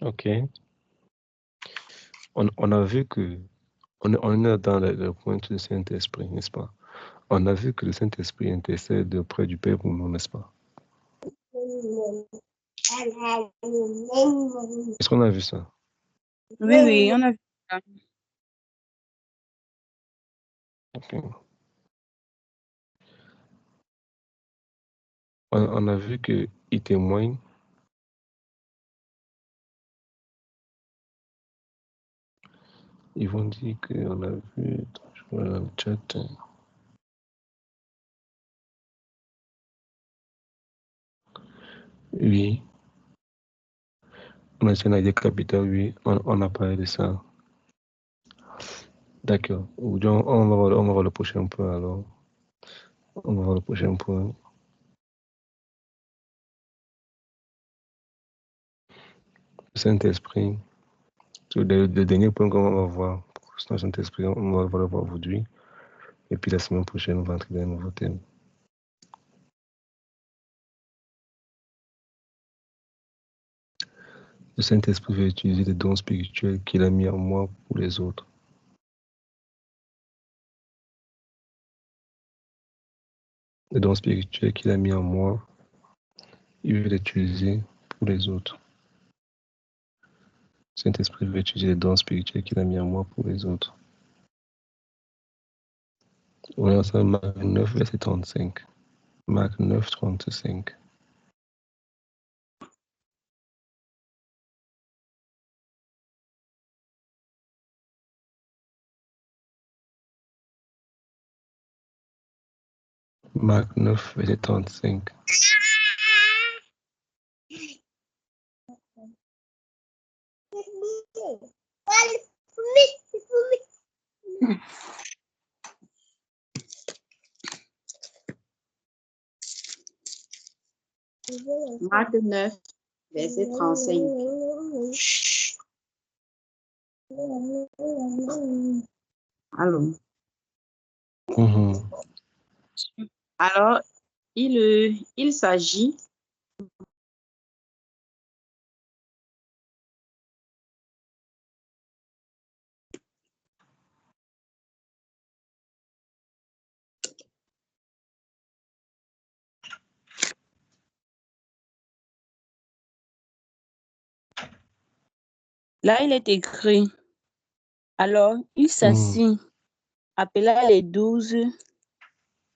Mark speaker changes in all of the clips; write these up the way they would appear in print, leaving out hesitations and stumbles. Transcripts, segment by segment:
Speaker 1: Ok. On a vu que, on est dans le point du Saint-Esprit, n'est-ce pas? On a vu que le Saint-Esprit intercède auprès du Père pour nous, n'est-ce pas? Est-ce qu'on a vu ça?
Speaker 2: Oui, oui, on a vu ça.
Speaker 1: Ok. On a vu qu'il témoigne. Ils vont dire qu'on a vu, je vois dans le chat. Oui. On a dit des capitaux, oui. On a parlé de ça. D'accord. On va voir le prochain point alors. On va voir le prochain point. Le Saint-Esprit. Le dernier point qu'on va voir pour le Saint-Esprit, on va le voir aujourd'hui. Et puis la semaine prochaine, on va entrer dans un nouveau thème. Le Saint-Esprit va utiliser les dons spirituels qu'il a mis en moi pour les autres. Les dons spirituels qu'il a mis en moi, il veut les utiliser pour les autres. Le Saint-Esprit veut utiliser les dons spirituels qu'il a mis en moi pour les autres. Voyons ça, Marc 9, verset 35. Marc 9, 35. Marc 9, verset 35.
Speaker 2: Marc 9, verset 35. Allô. Alors, il s'agit là, il est écrit. Alors, il s'assit, appela les 12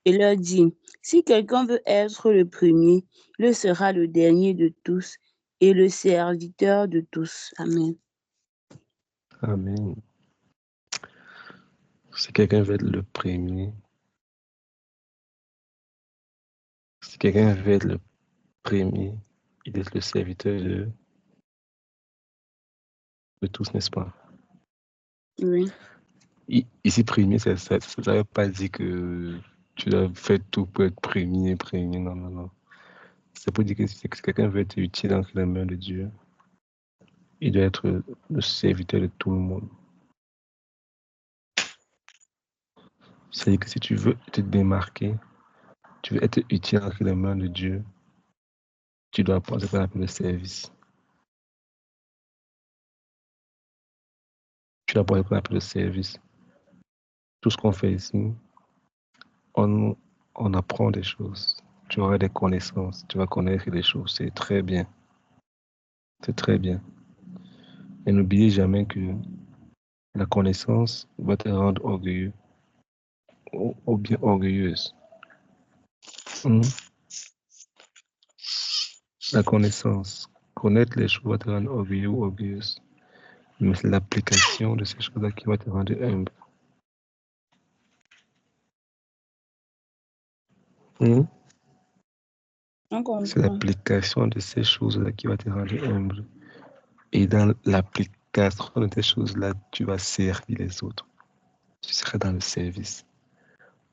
Speaker 2: et leur dit, si quelqu'un veut être le premier, il sera le dernier de tous et le serviteur de tous. Amen.
Speaker 1: Amen. Si quelqu'un veut être le premier, si quelqu'un veut être le premier, il est le serviteur de tous, n'est-ce pas?
Speaker 2: Oui.
Speaker 1: Ici, premier, ça ne veut pas dire que tu dois faire tout pour être premier. Non, non, non. C'est pour dire que si quelqu'un veut être utile entre les mains de Dieu, il doit être le serviteur de tout le monde. C'est-à-dire que si tu veux te démarquer, tu veux être utile entre les mains de Dieu, tu dois apprendre ce qu'on appelle le service. Tu dois apprendre ce qu'on appelle le service. Tout ce qu'on fait ici, on apprend des choses. Tu auras des connaissances, tu vas connaître des choses. C'est très bien. C'est très bien. Et n'oubliez jamais que la connaissance va te rendre orgueilleux ou bien orgueilleuse. La connaissance, connaître les choses va te rendre orgueilleux ou orgueilleuse. Mais c'est l'application de ces choses-là qui va te rendre humble. C'est l'application de ces choses-là qui va te rendre humble. Et dans l'application de ces choses-là, tu vas servir les autres. Tu seras dans le service.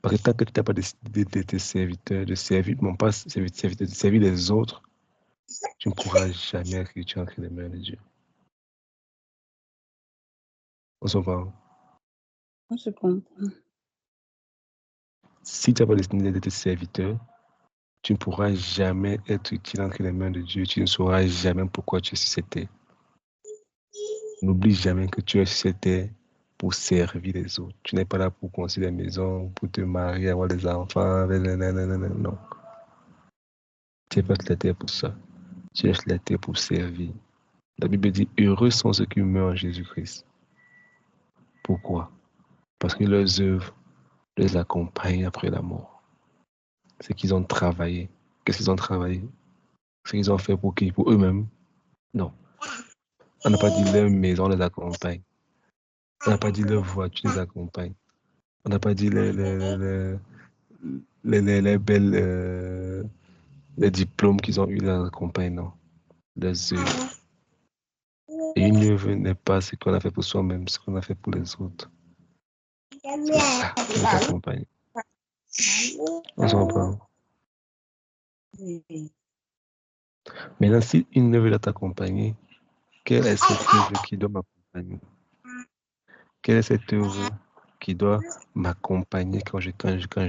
Speaker 1: Parce que tant que tu n'as pas décidé d'être serviteur, de servir, non pas serviteur, de servir les autres, tu ne pourras jamais réussir entre les mains de Dieu. On s'en parle.
Speaker 2: On se comprend.
Speaker 1: Si tu n'as pas décidé d'être serviteur, tu ne pourras jamais être utile entre les mains de Dieu. Tu ne sauras jamais pourquoi tu es sur cette terre. N'oublie jamais que tu es sur cette terre pour servir les autres. Tu n'es pas là pour construire des maisons, pour te marier, avoir des enfants. Non. Tu n'es pas sur la terre pour ça. Tu es sur la terre pour servir. La Bible dit, heureux sont ceux qui meurent en Jésus-Christ. Pourquoi? Parce que leurs œuvres les accompagnent après la mort. C'est qu'ils ont travaillé. Qu'est-ce qu'ils ont travaillé? Ce qu'ils ont fait pour qui? Pour eux-mêmes? Non. On n'a pas dit leur maison les accompagne. On n'a pas dit leur voiture les accompagne. On n'a pas dit les belles les diplômes qu'ils ont eu les accompagnent, non. Les œuvres. Et une œuvre n'est pas ce qu'on a fait pour soi-même, ce qu'on a fait pour les autres. C'est ça qui nous accompagne. On s'en parle. Maintenant, si une œuvre doit t'accompagner, quelle est cette œuvre qui doit m'accompagner? Quelle est cette œuvre qui doit m'accompagner quand je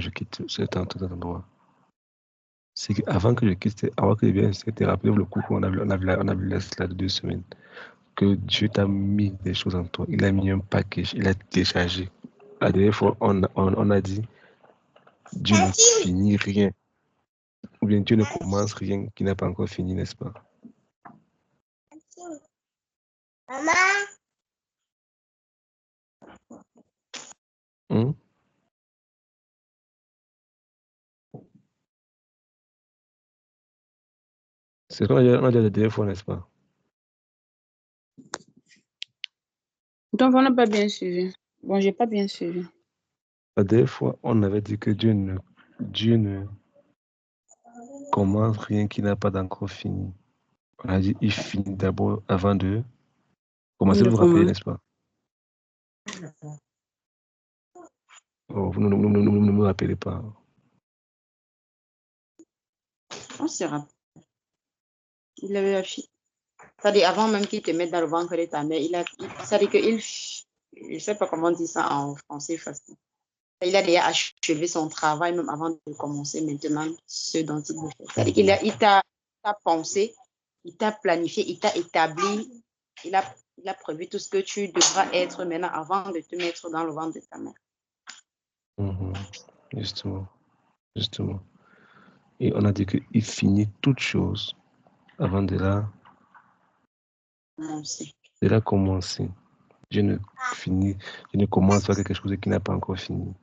Speaker 1: quitte cet endroit? C'est qu'avant que je quitte, avant que je vienne, c'était rappelez-vous le coup qu'on a vu là de 2 semaines, que Dieu t'a mis des choses en toi. Il a mis un package, il a déchargé. La dernière fois, on a dit, Dieu ne finit rien. Ou bien Dieu ne commence rien qui n'a pas encore fini, n'est-ce pas? Maman. C'est ce qu'on a dit la dernière fois, n'est-ce pas?
Speaker 2: Donc, on n'a pas bien suivi. Bon, j'ai pas bien suivi.
Speaker 1: La dernière fois, on avait dit que Dieu ne commence rien qui n'a pas encore fini. On a dit il finit d'abord avant de commencer. Vous vous rappelez, n'est-ce pas? Oh, vous ne me rappelez pas.
Speaker 3: On se rappelle. Il avait la fille. C'est-à-dire, avant même qu'il te mette dans le ventre de ta mère, c'est-à-dire qu'il, je ne sais pas comment on dit ça en français facile. Il a déjà achevé son travail même avant de commencer maintenant ce dont il veut faire. C'est-à-dire qu'il t'a pensé, il t'a planifié, il t'a établi, il a prévu tout ce que tu devras être maintenant avant de te mettre dans le ventre de ta mère.
Speaker 1: Justement. Et on a dit qu'il finit toutes choses avant de la commencer. Je ne commence pas quelque chose qui n'a pas encore fini.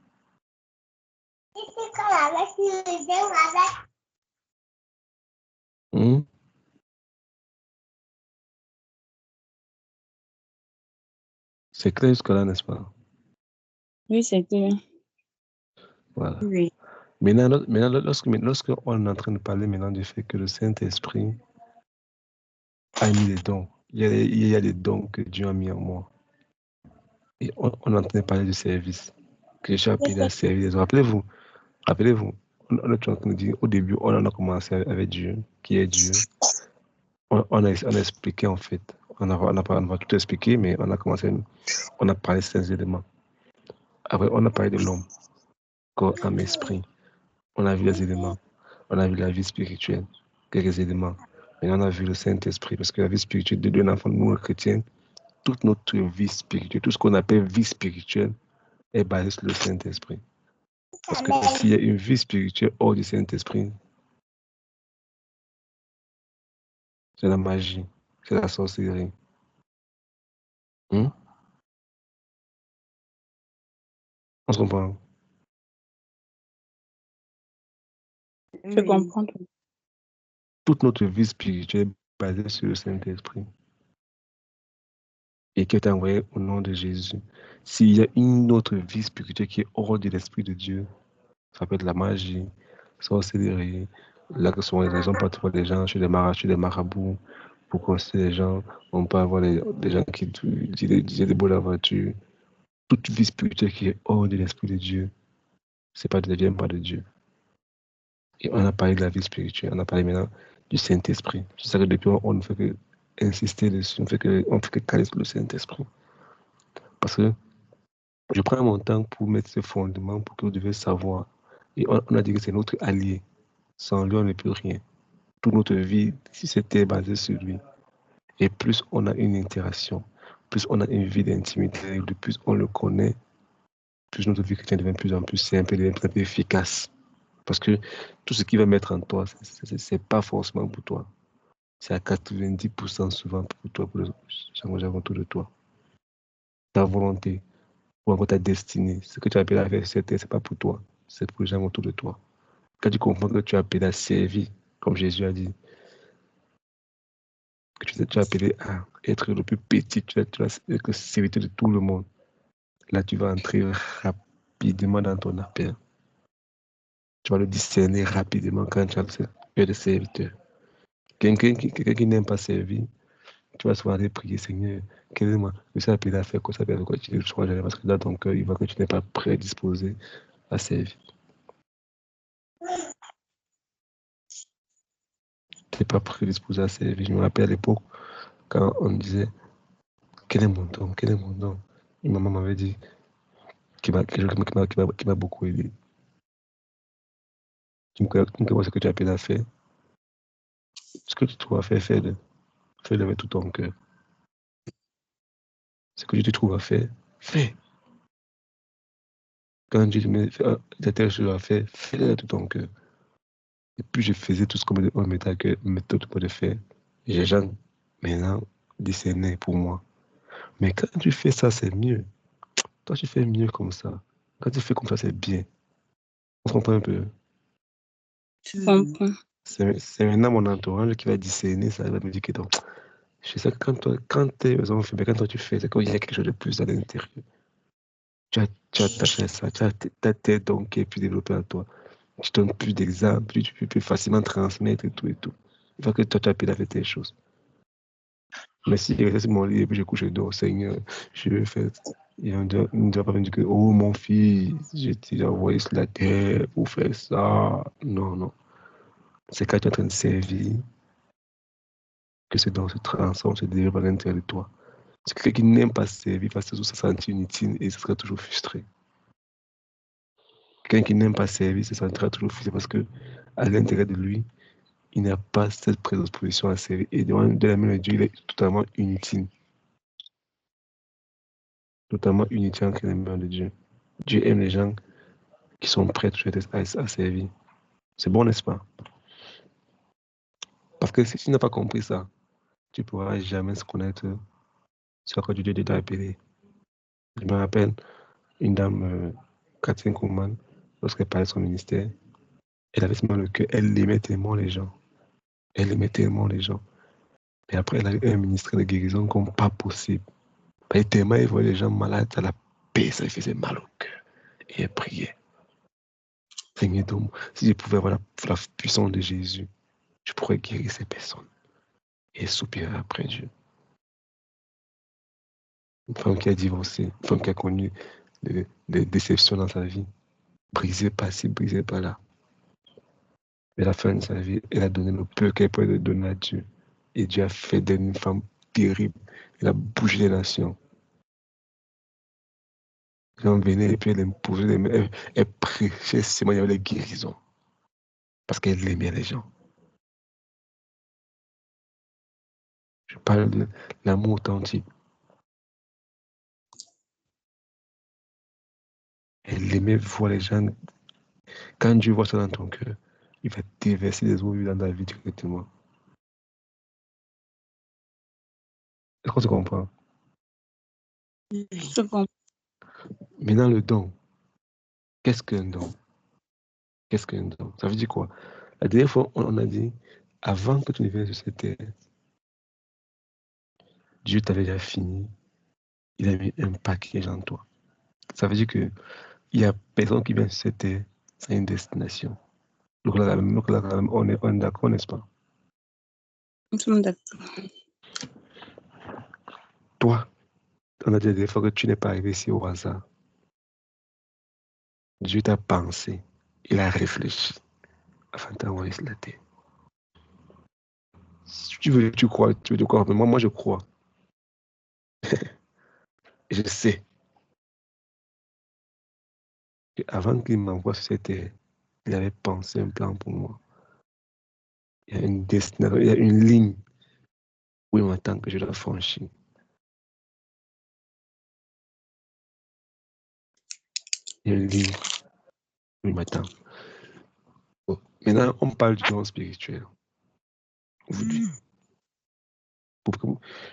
Speaker 1: C'est clair jusque-là, n'est-ce pas?
Speaker 2: Oui, c'est clair.
Speaker 1: Voilà.
Speaker 3: Oui.
Speaker 1: Maintenant, lorsque on est en train de parler maintenant du fait que le Saint-Esprit a mis des dons, il y a des dons que Dieu a mis en moi. Et on est en train de parler du service, que je suis appelé à servir les autres. Rappelez-vous, on est en train de dire, au début, on a commencé avec Dieu, qui est Dieu. On a expliqué en fait. On va tout expliquer, mais on a parlé de ces éléments. Après, on a parlé de l'homme, corps, âme, esprit. On a vu les éléments. On a vu la vie spirituelle, quelques éléments. Mais on a vu le Saint-Esprit, parce que la vie spirituelle de enfant, nous, les chrétiens, toute notre vie spirituelle, tout ce qu'on appelle vie spirituelle, est basé sur le Saint-Esprit. Parce que s'il y a une vie spirituelle hors du Saint-Esprit, c'est la magie, c'est la sorcellerie. On se comprend?
Speaker 2: Je comprends.
Speaker 1: Toute notre vie spirituelle est basée sur le Saint-Esprit. Et qui est envoyé au nom de Jésus. S'il y a une autre vie spirituelle qui est hors de l'Esprit de Dieu, ça peut être la magie, sorcellerie. Là, que sont les raisons parfois des gens chez des marabouts, pour conseiller les gens. On peut avoir des gens qui disent des beaux la voiture. Toute vie spirituelle qui est hors de l'Esprit de Dieu, ne vient pas de Dieu. Et on a parlé de la vie spirituelle, on a parlé maintenant du Saint-Esprit. C'est ça que depuis, on ne fait que insister dessus, on ne fait que caler sur le Saint-Esprit. Parce que je prends mon temps pour mettre ce fondement pour que vous devez savoir. Et on a dit que c'est notre allié. Sans lui, on ne peut rien. Toute notre vie, si c'était basé sur lui. Et plus on a une interaction, plus on a une vie d'intimité, plus on le connaît, plus notre vie chrétienne devient de plus en plus simple et de plus en plus efficace. Parce que tout ce qu'il va mettre en toi, c'est pas forcément pour toi. C'est à 90% souvent pour toi, pour les gens autour de toi. Ta volonté, ou encore ta destinée, ce que tu as appelé à faire, c'est pas pour toi, c'est pour les gens autour de toi. Quand tu comprends que tu as appelé à servir, comme Jésus a dit, que tu as appelé à être le plus petit, tu as être serviteur de tout le monde, là tu vas entrer rapidement dans ton appel. Tu vas le discerner rapidement quand tu as le cœur de serviteur. Quelqu'un qui n'aime pas servir, tu vas souvent aller prier, Seigneur, quel est moi, je suis appelé à faire quoi, ça fait quoi, tu crois, parce que dans ton cœur, il voit que tu n'es pas prédisposé à servir. Tu n'es pas prédisposé à servir. Je me rappelle à l'époque, quand on me disait, quel est mon don, quel est mon don. Une maman m'avait dit, quelque chose qui m'a beaucoup aidé. Tu me vois ce que tu as appelé à faire. Ce que tu trouves à faire, fais-le avec tout ton cœur. Ce que tu te trouves à faire, fais. Quand Dieu te met telle chose à faire, fais-le avec tout ton cœur. Et puis je faisais tout ce qu'on mettait à cœur, méthode pour le faire. Et les gens, maintenant, discernaient pour moi. Mais quand tu fais ça, c'est mieux. Toi, tu fais mieux comme ça. Quand tu fais comme ça, c'est bien. On se comprend un peu.
Speaker 2: Je comprends.
Speaker 1: C'est maintenant mon entourage qui va discerner ça, il va me dire que donc, je sais que quand toi tu fais, c'est qu'il y a quelque chose de plus à l'intérieur. Tu as attaché à ça, tu as ta tête donc qui est plus développée à toi. Tu donnes plus d'exemples, tu peux plus facilement transmettre et tout et tout. Il faut que toi, tu appelles à faire tes choses. Mais si je reste sur mon lit et puis je couche et dors, Seigneur, je vais faire. Il ne doit pas me dire que, oh mon fils, je t'ai envoyé sur la terre pour faire ça. Non, non. C'est quand tu es en train de servir que ce don se transforme, se développe à l'intérieur de toi. C'est quelqu'un qui n'aime pas servir parce que ça se sentir inutile et ce sera toujours frustré. Quelqu'un qui n'aime pas servir se sentira toujours frustré parce que à l'intérieur de lui, il n'a pas cette prédisposition à servir. Et devant de la main de Dieu, il est totalement inutile. Totalement inutile entre les mains de Dieu. Dieu aime les gens qui sont prêts à servir. C'est bon, n'est-ce pas? Parce que si tu n'as pas compris ça, tu ne pourras jamais se connaître sur quoi Dieu t'a appelé. Je me rappelle une dame, Catherine Kuhlman, lorsqu'elle parlait de son ministère, elle avait tellement le cœur, elle aimait tellement les gens. Elle aimait tellement les gens. Et après, elle a eu un ministère de guérison comme pas possible. Et tellement elle voyait les gens malades, ça la paix, ça lui faisait mal au cœur. Et elle priait. Seigneur, si je pouvais avoir la puissance de Jésus, je pourrais guérir ces personnes. Et elle soupirait après Dieu. Une femme qui a divorcé, une femme qui a connu des déceptions dans sa vie, brisée par-ci, brisée par-là. Mais à la fin de sa vie, elle a donné le peu qu'elle pouvait donner à Dieu. Et Dieu a fait d'elle une femme terrible. Elle a bougé les nations. Les gens venaient et puis elle imposait des mains. Elle prêchait seulement, il y avait les guérisons. Parce qu'elle aimait les gens. Je parle de l'amour authentique. Elle aimait voir les gens. Quand Dieu voit ça dans ton cœur, il va déverser des eaux vives dans ta vie directement. Est-ce qu'on se comprend?
Speaker 2: Je comprends.
Speaker 1: Maintenant, le don. Qu'est-ce qu'un don? Qu'est-ce qu'un don? Ça veut dire quoi? La dernière fois, on a dit, avant que tu ne viennes sur cette terre, Dieu t'avait déjà fini. Il a mis un package en toi. Ça veut dire qu'il n'y a personne qui vient sur cette terre sans une destination. Donc là, on est d'accord, n'est-ce pas?
Speaker 2: Nous sommes d'accord.
Speaker 1: Toi, on a dit des fois que tu n'es pas arrivé ici au hasard. Dieu t'a pensé, il a réfléchi afin de t'envoyer sur la terre. Si tu veux, tu crois, tu veux croire, mais moi je crois. Je sais qu'avant qu'il m'envoie sur cette terre, il avait pensé un plan pour moi. Il y a une destination, il y a une ligne où il m'attend que je dois franchir. Il y a un livre le matin. Bon. Maintenant, on parle du don spirituel. Aujourd'hui.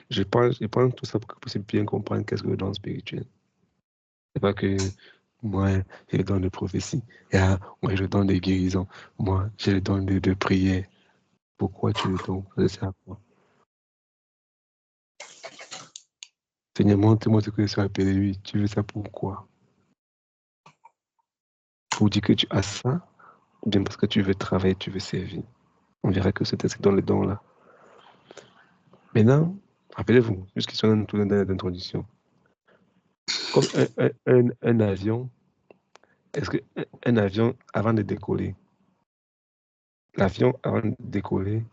Speaker 1: Je pense tout ça pour que vous puissiez bien comprendre qu'est-ce que le don spirituel. C'est pas que moi, j'ai le don de prophétie. Moi, j'ai le don de guérison. Moi, j'ai le don de prière. Pourquoi tu le donnes? Ça sert à quoi? Seigneur, montre-moi ce que je suis appelé. Oui, tu veux ça pourquoi? Pour dire que tu as ça, ou bien parce que tu veux travailler, tu veux servir. On verra que c'est dans le don là. Maintenant, rappelez-vous, juste question d'introduction. Comme un avion, est-ce qu'un avion, avant de décoller, l'avion, avant de décoller,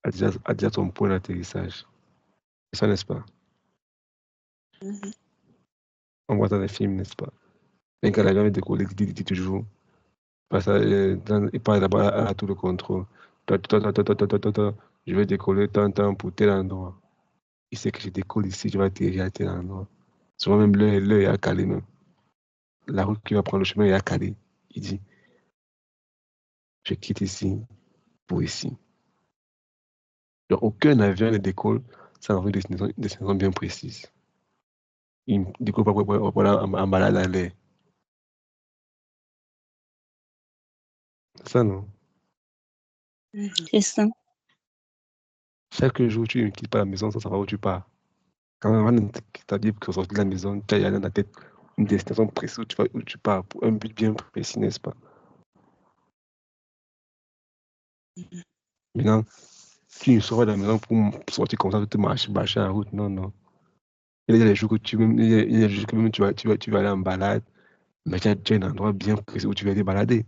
Speaker 1: a déjà son point d'atterrissage? Ça, n'est-ce pas? On voit dans les films, n'est-ce pas? Et quand l'avion est décollé, il dit toujours, il parle d'abord à tout le contrôle. Je vais décoller tant pour tel endroit. Il sait que je décolle ici, je vais atterrir à tel endroit. Souvent même l'heure est à caler même. La route qui va prendre le chemin est à caler. Il dit, je quitte ici pour ici. Donc, aucun avion ne décolle sans avoir une destination bien précise. Il ne décolle pas pour en balade à l'air. C'est ça, non?
Speaker 2: C'est ça.
Speaker 1: Chaque jour, tu ne quittes pas la maison sans savoir où tu pars. Quand on va t'établir pour sortir de la maison, tu as dans la tête une destination précise où tu pars pour un but bien précis, n'est-ce pas? Maintenant, tu ne sors pas de la maison pour sortir comme ça, te marcher en route. Non, non. Il y a des jours que il y a des jours que même tu vas aller en balade, mais tu as un endroit bien précis où tu vas aller balader.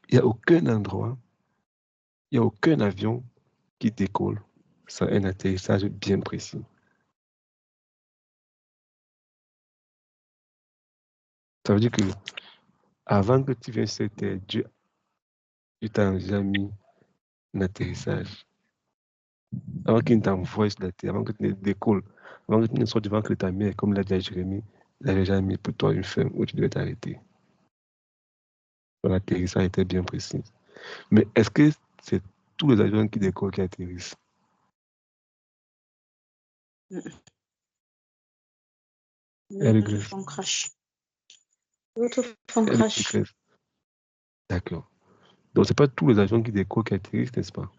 Speaker 1: Il n'y a aucun endroit, il n'y a aucun avion qui décolle sans un atterrissage bien précis. Ça veut dire que avant que tu viennes sur cette terre, Dieu t'a déjà mis un atterrissage. Avant qu'il ne t'envoie sur la terre, avant que tu ne décolles, avant que tu ne sois devant que ta mère, comme l'a dit à Jérémie, il avait déjà mis pour toi une fin où tu devais t'arrêter. L'atterrissage était bien précis. Mais est-ce que c'est tous les avions qui décollent qui atterrissent?
Speaker 3: D'autres font crash. D'autres font crash.
Speaker 1: D'accord. Donc, ce n'est pas tous les avions qui décollent qui atterrissent, n'est-ce pas?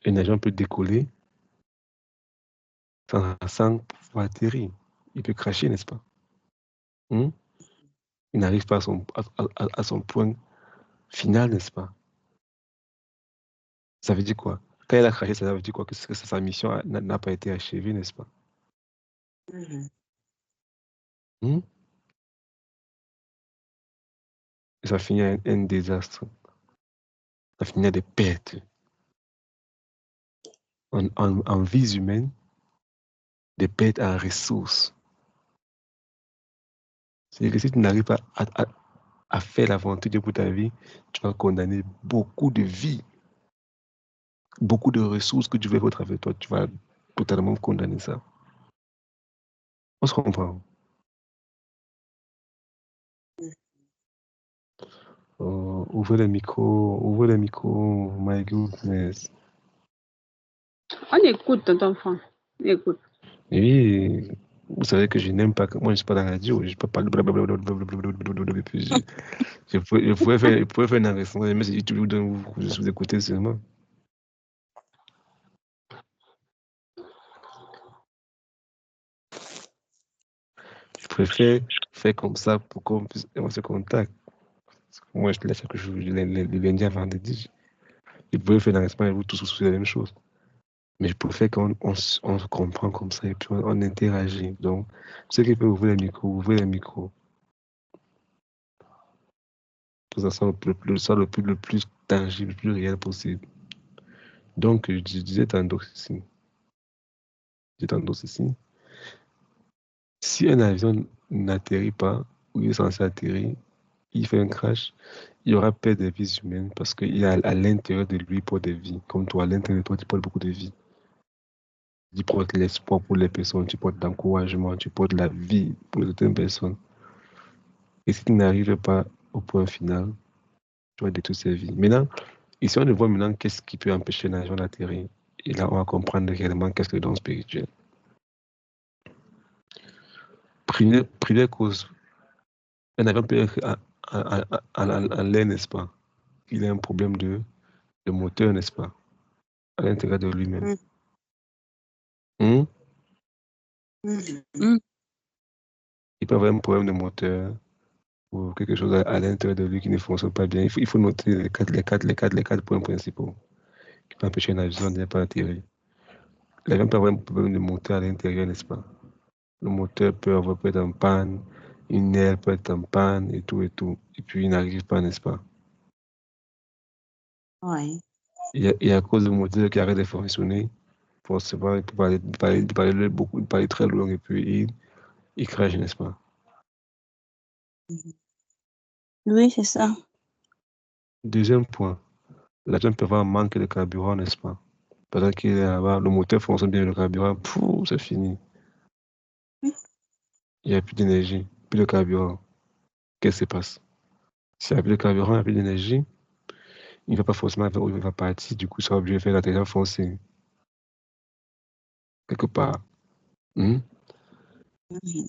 Speaker 1: Un avion peut décoller sans pouvoir atterrir. Il peut cracher, n'est-ce pas? Il n'arrive pas à son point final, n'est-ce pas? Ça veut dire quoi? Quand il a craché, ça veut dire quoi? Que sa mission n'a pas été achevée, n'est-ce pas? Et ça finit à un désastre. Ça finit à des pertes. En vies humaines, des pertes en ressources. C'est-à-dire que si tu n'arrives pas à faire la volonté de Dieu pour ta vie, tu vas condamner beaucoup de vies, beaucoup de ressources que Dieu veut mettre avec toi. Tu vas totalement condamner ça. On se comprend. Ouvrez le micro, my goodness.
Speaker 2: On écoute, tonton Franck. On écoute.
Speaker 1: Oui, vous savez que je n'aime pas, moi je ne suis pas dans la radio, je ne peux pas parler blablabla, puis je pourrais faire une enregistrement, mais c'est toujours vous vous écoutez seulement. Je préfère faire comme ça pour qu'on puisse avoir ce contact. Moi, je laisse chaque jour, le lundi à vendredi. Je pourrais faire un enregistrement et vous tous sur la même chose. Mais je préfère qu'on se comprend comme ça et puis on interagit. Donc, ceux qui peuvent ouvrir les micros, ouvrez les micros. Pour que ça soit le plus tangible, le plus réel possible. Donc, je disais tantôt ceci. Si un avion n'atterrit pas, où il est censé atterrir, il fait un crash, il y aura perte des vies humaines parce qu'il y a à l'intérieur de lui pour des vies. Comme toi, à l'intérieur de toi, tu portes beaucoup de vies. Tu portes l'espoir pour les personnes, tu portes l'encouragement, tu portes la vie pour certaines personnes. Et si tu n'arrives pas au point final, tu vas détruire sa vie. Maintenant, ici, on voit maintenant qu'est-ce qui peut empêcher un avion d'atterrir. Et là, on va comprendre réellement qu'est-ce que le don spirituel. Première cause, un avion peut être en l'air, n'est-ce pas? Il a un problème de moteur, n'est-ce pas? À l'intérieur de lui-même.
Speaker 3: Mhm.
Speaker 1: Il peut avoir un problème de moteur ou quelque chose à l'intérieur de lui qui ne fonctionne pas bien. Il faut noter les quatre points principaux qui peuvent empêcher un avion de ne pas atterrir. L'avion peut avoir un problème de moteur à l'intérieur, n'est-ce pas? Le moteur peut être en panne, une aile peut être en panne et tout. Et puis il n'arrive pas, n'est-ce pas?
Speaker 3: Oui.
Speaker 1: Et à cause du moteur qui arrête de fonctionner, forcément, il peut parler très loin et puis il crache, n'est-ce pas?
Speaker 2: Oui, c'est ça.
Speaker 1: Deuxième point, l'avion peut avoir un manque de carburant, n'est-ce pas? Pendant qu'il est là-bas, le moteur fonctionne bien, le carburant, c'est fini. Il n'y a plus d'énergie, plus de carburant. Qu'est-ce qui se passe? S'il n'y a plus de carburant, il n'y a plus d'énergie, il ne va pas forcément vers où il va partir, du coup, il sera obligé de faire l'atterrissage forcé. Quelque part.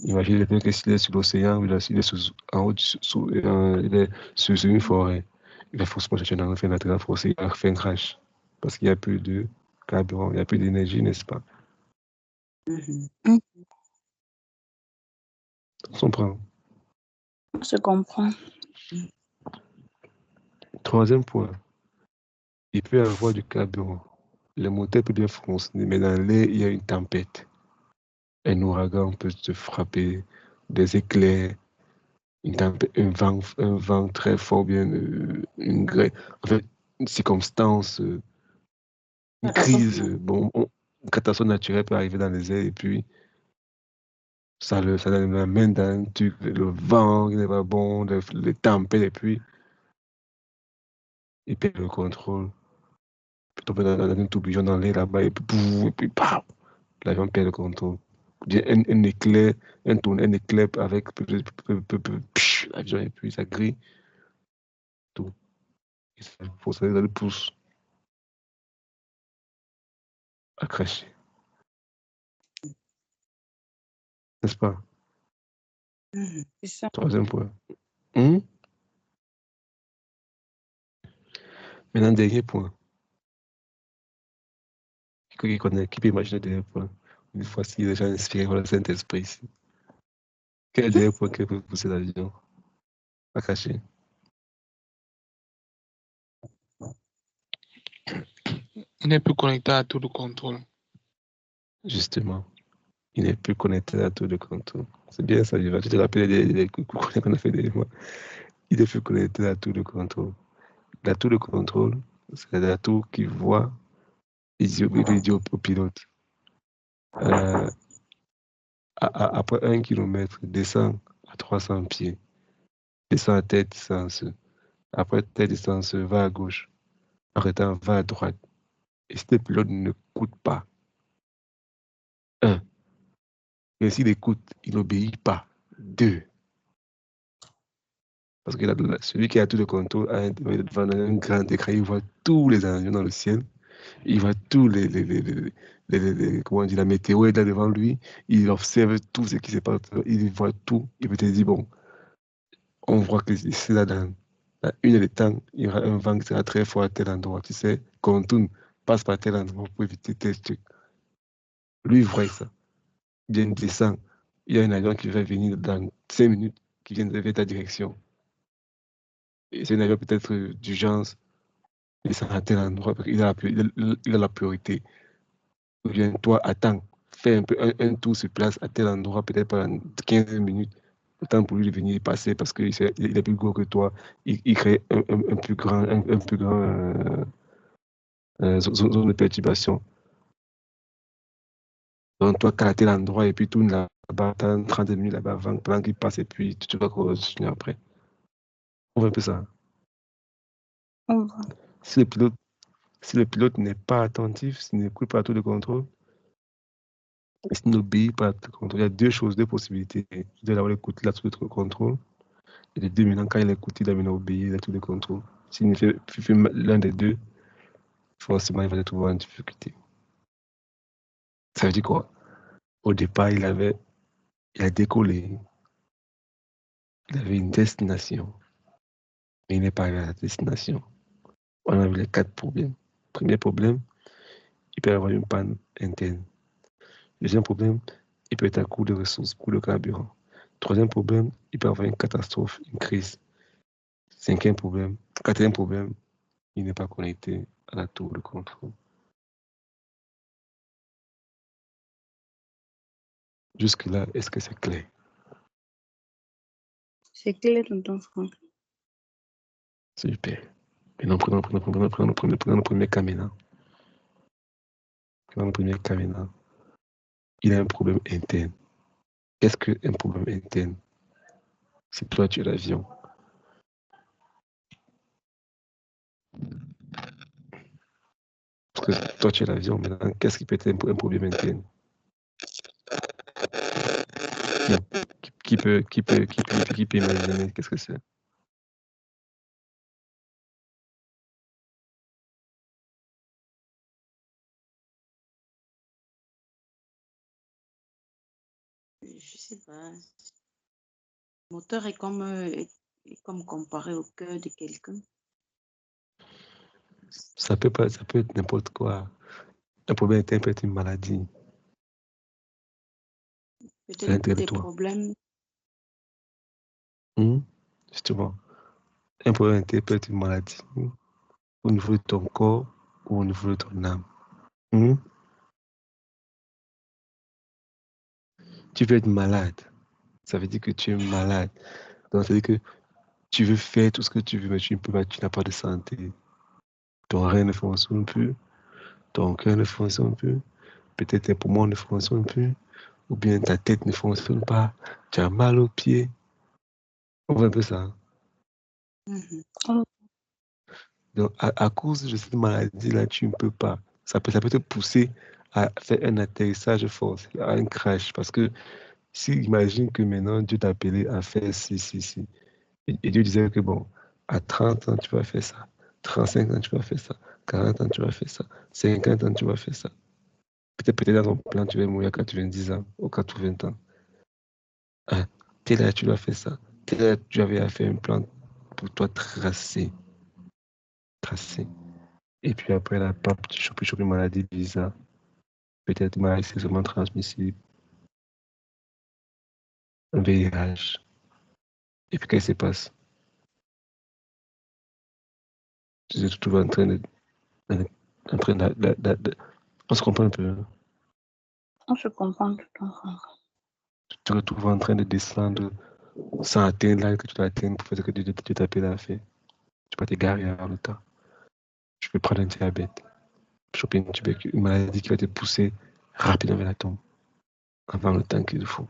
Speaker 1: Imaginez bien que s'il est sur l'océan, ou s'il est en haut, il est sur une forêt, il va forcément chercher un faire un atterrissage forcé, il va faire un crash. Parce qu'il n'y a plus de carburant, il n'y a plus d'énergie, n'est-ce pas? On comprend.
Speaker 2: On se comprend.
Speaker 1: Troisième point, il peut y avoir du carburant. Le moteur peut bien fonctionner, mais dans l'air, il y a une tempête. Un ouragan peut te frapper, des éclairs, une tempête, un vent très fort, bien, une grêle. En fait, une circonstance, une crise, une catastrophe naturelle peut arriver dans les airs et puis ça l'amène dans un truc, le vent qui n'est pas bon, les tempêtes et puis il perd le contrôle. Puis tomber dans un tourbillon dans l'air là-bas et puis paf, l'avion perd le contrôle. Bien, un éclair, un éclair avec l'avion et puis ça grille tout. Il faut ça le pousse à cracher. N'est-ce pas?
Speaker 2: C'est ça.
Speaker 1: Troisième point. Maintenant, dernier point. Qui connaît, qui peut imaginer le dernier point? Une fois si les gens inspirés par le Saint-Esprit ici. Quel est le dernier point que peut pousser l'avion à cracher?
Speaker 4: Il n'est plus connecté à tout le contrôle.
Speaker 1: Justement, il n'est plus connecté à tout le contrôle. C'est bien ça, tu te rappelles les coups qu'on a fait des mois. Il est plus connecté à tout le contrôle. La tour de contrôle, c'est la tour qui voit, il dit au pilote. Après 1 kilomètre, descend à 300 pieds. Descend à telle distance. Après telle distance, va à gauche. Arrêtant, va à droite. Et si le pilote ne coûte pas, et s'il écoute, il n'obéit pas, 2. Parce que celui qui a tout le contrôle devant un grand écran, il voit tous les avions dans le ciel, il voit tous comment on dit, la météo est là devant lui, il observe tout ce qui se passe, il voit tout, il peut te dire, bon, on voit que c'est là dans une heure de temps, il y aura un vent qui sera très fort à tel endroit, tu sais, contourne, passe par tel endroit pour éviter tel truc. Lui, il voit ça. Bien descend, il y a un avion qui va venir dans 5 minutes, qui vient de ta direction. Et c'est un avion peut-être d'urgence, il descend à tel endroit, parce qu'il a, il a la priorité. Ou bien toi, attends, fais un tour sur place à tel endroit, peut-être pendant 15 minutes, le temps pour lui de venir passer, parce qu'il est plus gros que toi, il crée un plus grand, zone de perturbation. Donc toi, tu à tel endroit, et puis tourne là-bas, attends 30 minutes là-bas, pendant qu'il passe, et puis tu vas continuer après. On voit un peu ça.
Speaker 2: On voit.
Speaker 1: Si le pilote n'est pas attentif, s'il n'écoute pas tout le contrôle, Et s'il n'obéit pas à tout contrôle, il y a deux choses, deux possibilités. Il doit avoir l'écoute, il a tout le contrôle. Et les deux, maintenant, quand il a écouté, il a maintenant obéi, il a tout le contrôle. S'il ne fait l'un des deux, forcément, il va se trouver en difficulté. Ça veut dire quoi? Au départ, il a décollé. Il avait une destination. Mais il n'est pas arrivé à la destination. On a vu les 4 problèmes. Premier problème, il peut y avoir une panne interne. Deuxième problème, il peut être à court de ressources, court de carburant. Troisième problème, il peut y avoir une catastrophe, une crise. Quatrième problème, il n'est pas connecté à la tour de contrôle. Jusque-là, est-ce que c'est clair?
Speaker 2: C'est clair, tonton Franck.
Speaker 1: Super. Maintenant, prenons le premier cas maintenant. Prenons le premier cas maintenant. Il a un problème interne. Qu'est-ce qu'un problème interne? Si toi, tu es l'avion. Parce que toi, tu es l'avion, maintenant, qu'est-ce qui peut être un problème interne? Qui peut imaginer? Qu'est-ce que c'est?
Speaker 3: Je sais pas. Le moteur est comme comparé au cœur de quelqu'un.
Speaker 1: Ça peut être n'importe quoi. Un problème interne peut être une maladie.
Speaker 3: Peut-être des problèmes.
Speaker 1: Justement. Un problème interne peut être une maladie au niveau de ton corps ou au niveau de ton âme. Tu peux être malade. Ça veut dire que tu es malade. Donc, ça veut dire que tu veux faire tout ce que tu veux, mais tu ne peux pas, tu n'as pas de santé. Ton rein ne fonctionne plus, ton cœur ne fonctionne plus, peut-être tes poumons ne fonctionnent plus, ou bien ta tête ne fonctionne pas, tu as mal aux pieds. On voit un peu ça. Donc, à cause de cette maladie-là, tu ne peux pas. Ça peut te pousser à faire un atterrissage forcé, à un crash. Parce que si, imagine que maintenant, Dieu t'a appelé à faire ci. Et Dieu disait que bon, à 30 ans, tu vas faire ça. 35 ans, tu vas faire ça. 40 ans, tu vas faire ça. 50 ans, tu vas faire ça. Peut-être dans ton plan, tu vas mourir à 90 ans ou 80 ans. Ah, tel âge, tu dois faire ça. Tel âge, tu avais à faire un plan pour toi tracé. Et puis après, la pape, tu chopes une maladie bizarre. Peut-être une maladie sexuellement transmissible. Un VIH. Et puis qu'est-ce qui se passe? Tu te trouves en train de on se comprend un peu.
Speaker 2: On se comprend tout le temps.
Speaker 1: Tu te retrouves en train de descendre sans atteindre l'âge que tu dois atteindre pour faire ce que Dieu t'appelle à faire. Tu peux t'égarer avant le temps. Tu peux prendre un diabète, choper une maladie qui va te pousser rapidement vers la tombe, avant le temps qu'il faut.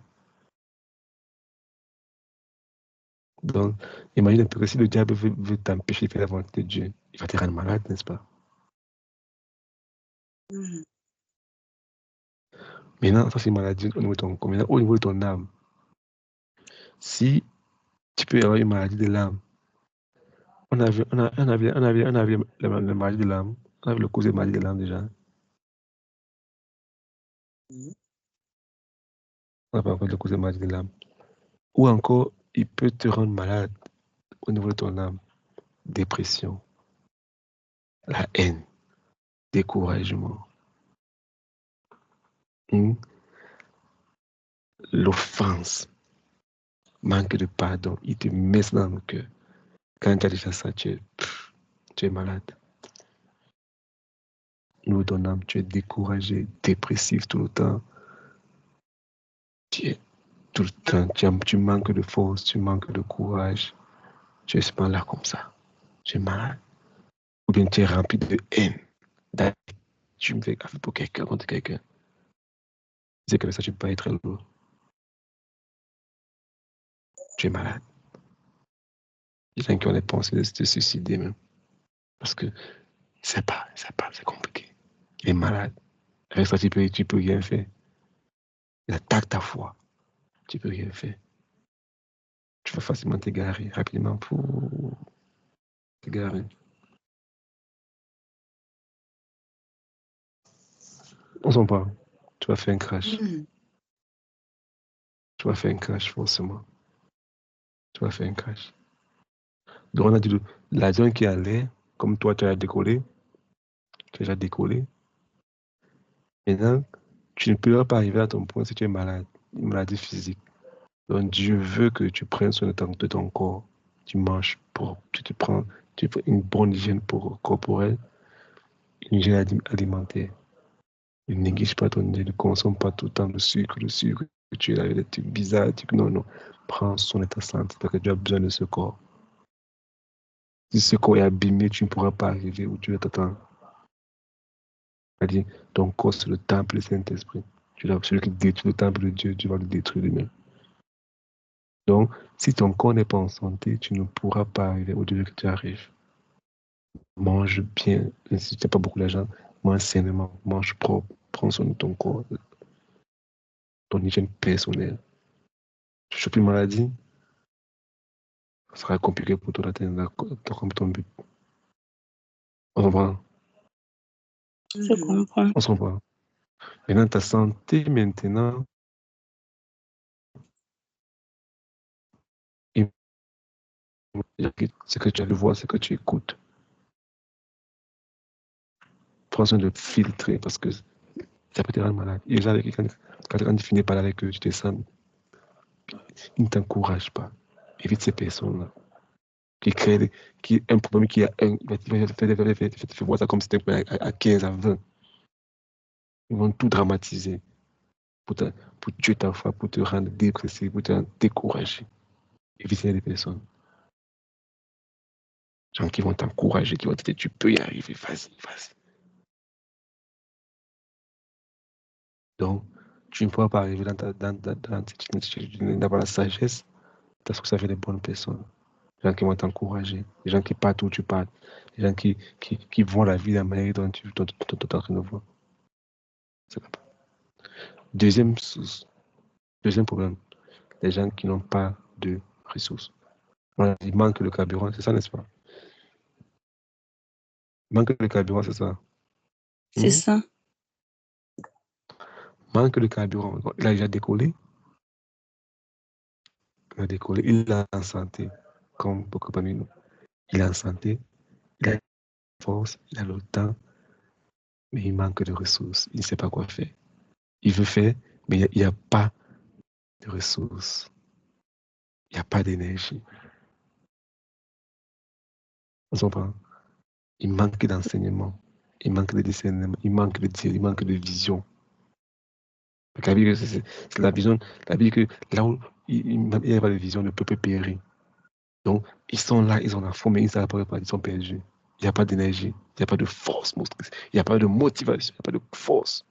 Speaker 1: Donc, imagine un peu que si le diable veut t'empêcher de faire la volonté de Dieu, il va te rendre malade, n'est-ce pas? Maintenant, ça c'est une maladie au niveau de ton corps. Maintenant, au niveau de ton âme, si tu peux avoir une maladie de l'âme, on a vu la maladie de l'âme, on a vu le cause de la maladie de l'âme déjà. On n'a pas encore le cause de la maladie de l'âme. Ou encore, il peut te rendre malade au niveau de ton âme. Dépression, la haine, découragement, l'offense, manque de pardon. Il te met ça dans le cœur. Quand tu as déjà ça, tu es malade. Au niveau de ton âme, tu es découragé, dépressif tout le temps. Tout le temps, tu manques de force, tu manques de courage. Tu es seulement là comme ça. Tu es malade. Ou bien tu es rempli de haine. Tu me fais affaire pour quelqu'un, contre quelqu'un. C'est que ça, tu ne peux pas être lourd. Tu es malade. Il y a gens qui ont des pensées de se suicider même. Parce que c'est compliqué. Il est malade. Avec ça, tu peux rien faire. il attaque ta foi. Tu ne peux rien faire. Tu vas facilement t'égarer rapidement pour t'égarer. On s'en parle. Tu vas faire un crash. Tu vas faire un crash forcément. Tu vas faire un crash. Donc on a dit l'avion qui allait, comme toi tu as décollé, tu as déjà décollé. Maintenant, tu ne peux pas arriver à ton point si tu es malade, une maladie physique. Donc Dieu veut que tu prennes soin de ton corps. Tu manges propre, tu prends une bonne hygiène corporelle, une hygiène alimentaire. Ne néglige pas ton hygiène, ne consomme pas tout le temps le sucre, que tu es là avec des trucs bizarres, non, non. Prends soin de ta santé parce que tu as besoin de ce corps. Si ce corps est abîmé, tu ne pourras pas arriver où Dieu t'attend. C'est-à-dire, ton corps, c'est le temple du Saint-Esprit. Celui qui détruit le temple de Dieu, tu vas le détruire lui-même. Donc, si ton corps n'est pas en santé, tu ne pourras pas arriver au Dieu que tu arrives. Mange bien. Si tu n'as pas beaucoup d'argent, mange sainement, mange propre. Prends soin de ton corps, ton hygiène personnelle. Tu chopes une maladie, ça sera compliqué pour toi d'atteindre ton but. On comprend?
Speaker 2: Je comprends.
Speaker 1: On se comprend. Maintenant, ta santé, maintenant, ce que tu as vu voir, c'est que tu écoutes. Prends soin de filtrer parce que ça peut te rendre malade. Et là, quand tu finis par aller avec eux, tu te sens, ils ne t'encouragent pas. Évite ces personnes-là qui créent un problème qui a un. Il va te faire voir ça comme si c'était un problème à 15, à 20. Ils vont tout dramatiser pour tuer ta foi, pour te rendre dépressif, pour te décourager. Évite les personnes. Gens qui vont t'encourager, qui vont te dire tu peux y arriver, vas-y, vas-y. Donc, tu ne pourras pas arriver d'avoir la sagesse parce que ça fait des bonnes personnes. Des gens qui vont t'encourager, des gens qui partent où tu pars, des gens qui voient la vie de la manière dont tu es en train de voir. C'est pas. Deuxième problème, les gens qui n'ont pas de ressources. Il manque de carburant, c'est ça, n'est-ce pas? Il manque de carburant, c'est ça?
Speaker 2: C'est ça.
Speaker 1: Manque de carburant. Il a déjà décollé. Il a décollé. Il est en santé, comme beaucoup parmi nous. Il est en santé, il a la force, il a le temps, mais il manque de ressources. Il ne sait pas quoi faire. Il veut faire, mais il n'y a pas de ressources. Il n'y a pas d'énergie. On s'entend? Il manque d'enseignement. Il manque de discernement. Il manque de dire. Il manque de vision. C'est la vision. La vie que là où il n'y a pas de vision, le peuple périt. Donc, ils sont là, ils ont la foi, mais ils ne savent pas, ils sont perdus. Il n'y a pas d'énergie. Il n'y a pas de force. Il n'y a pas de motivation. Il n'y a pas de force.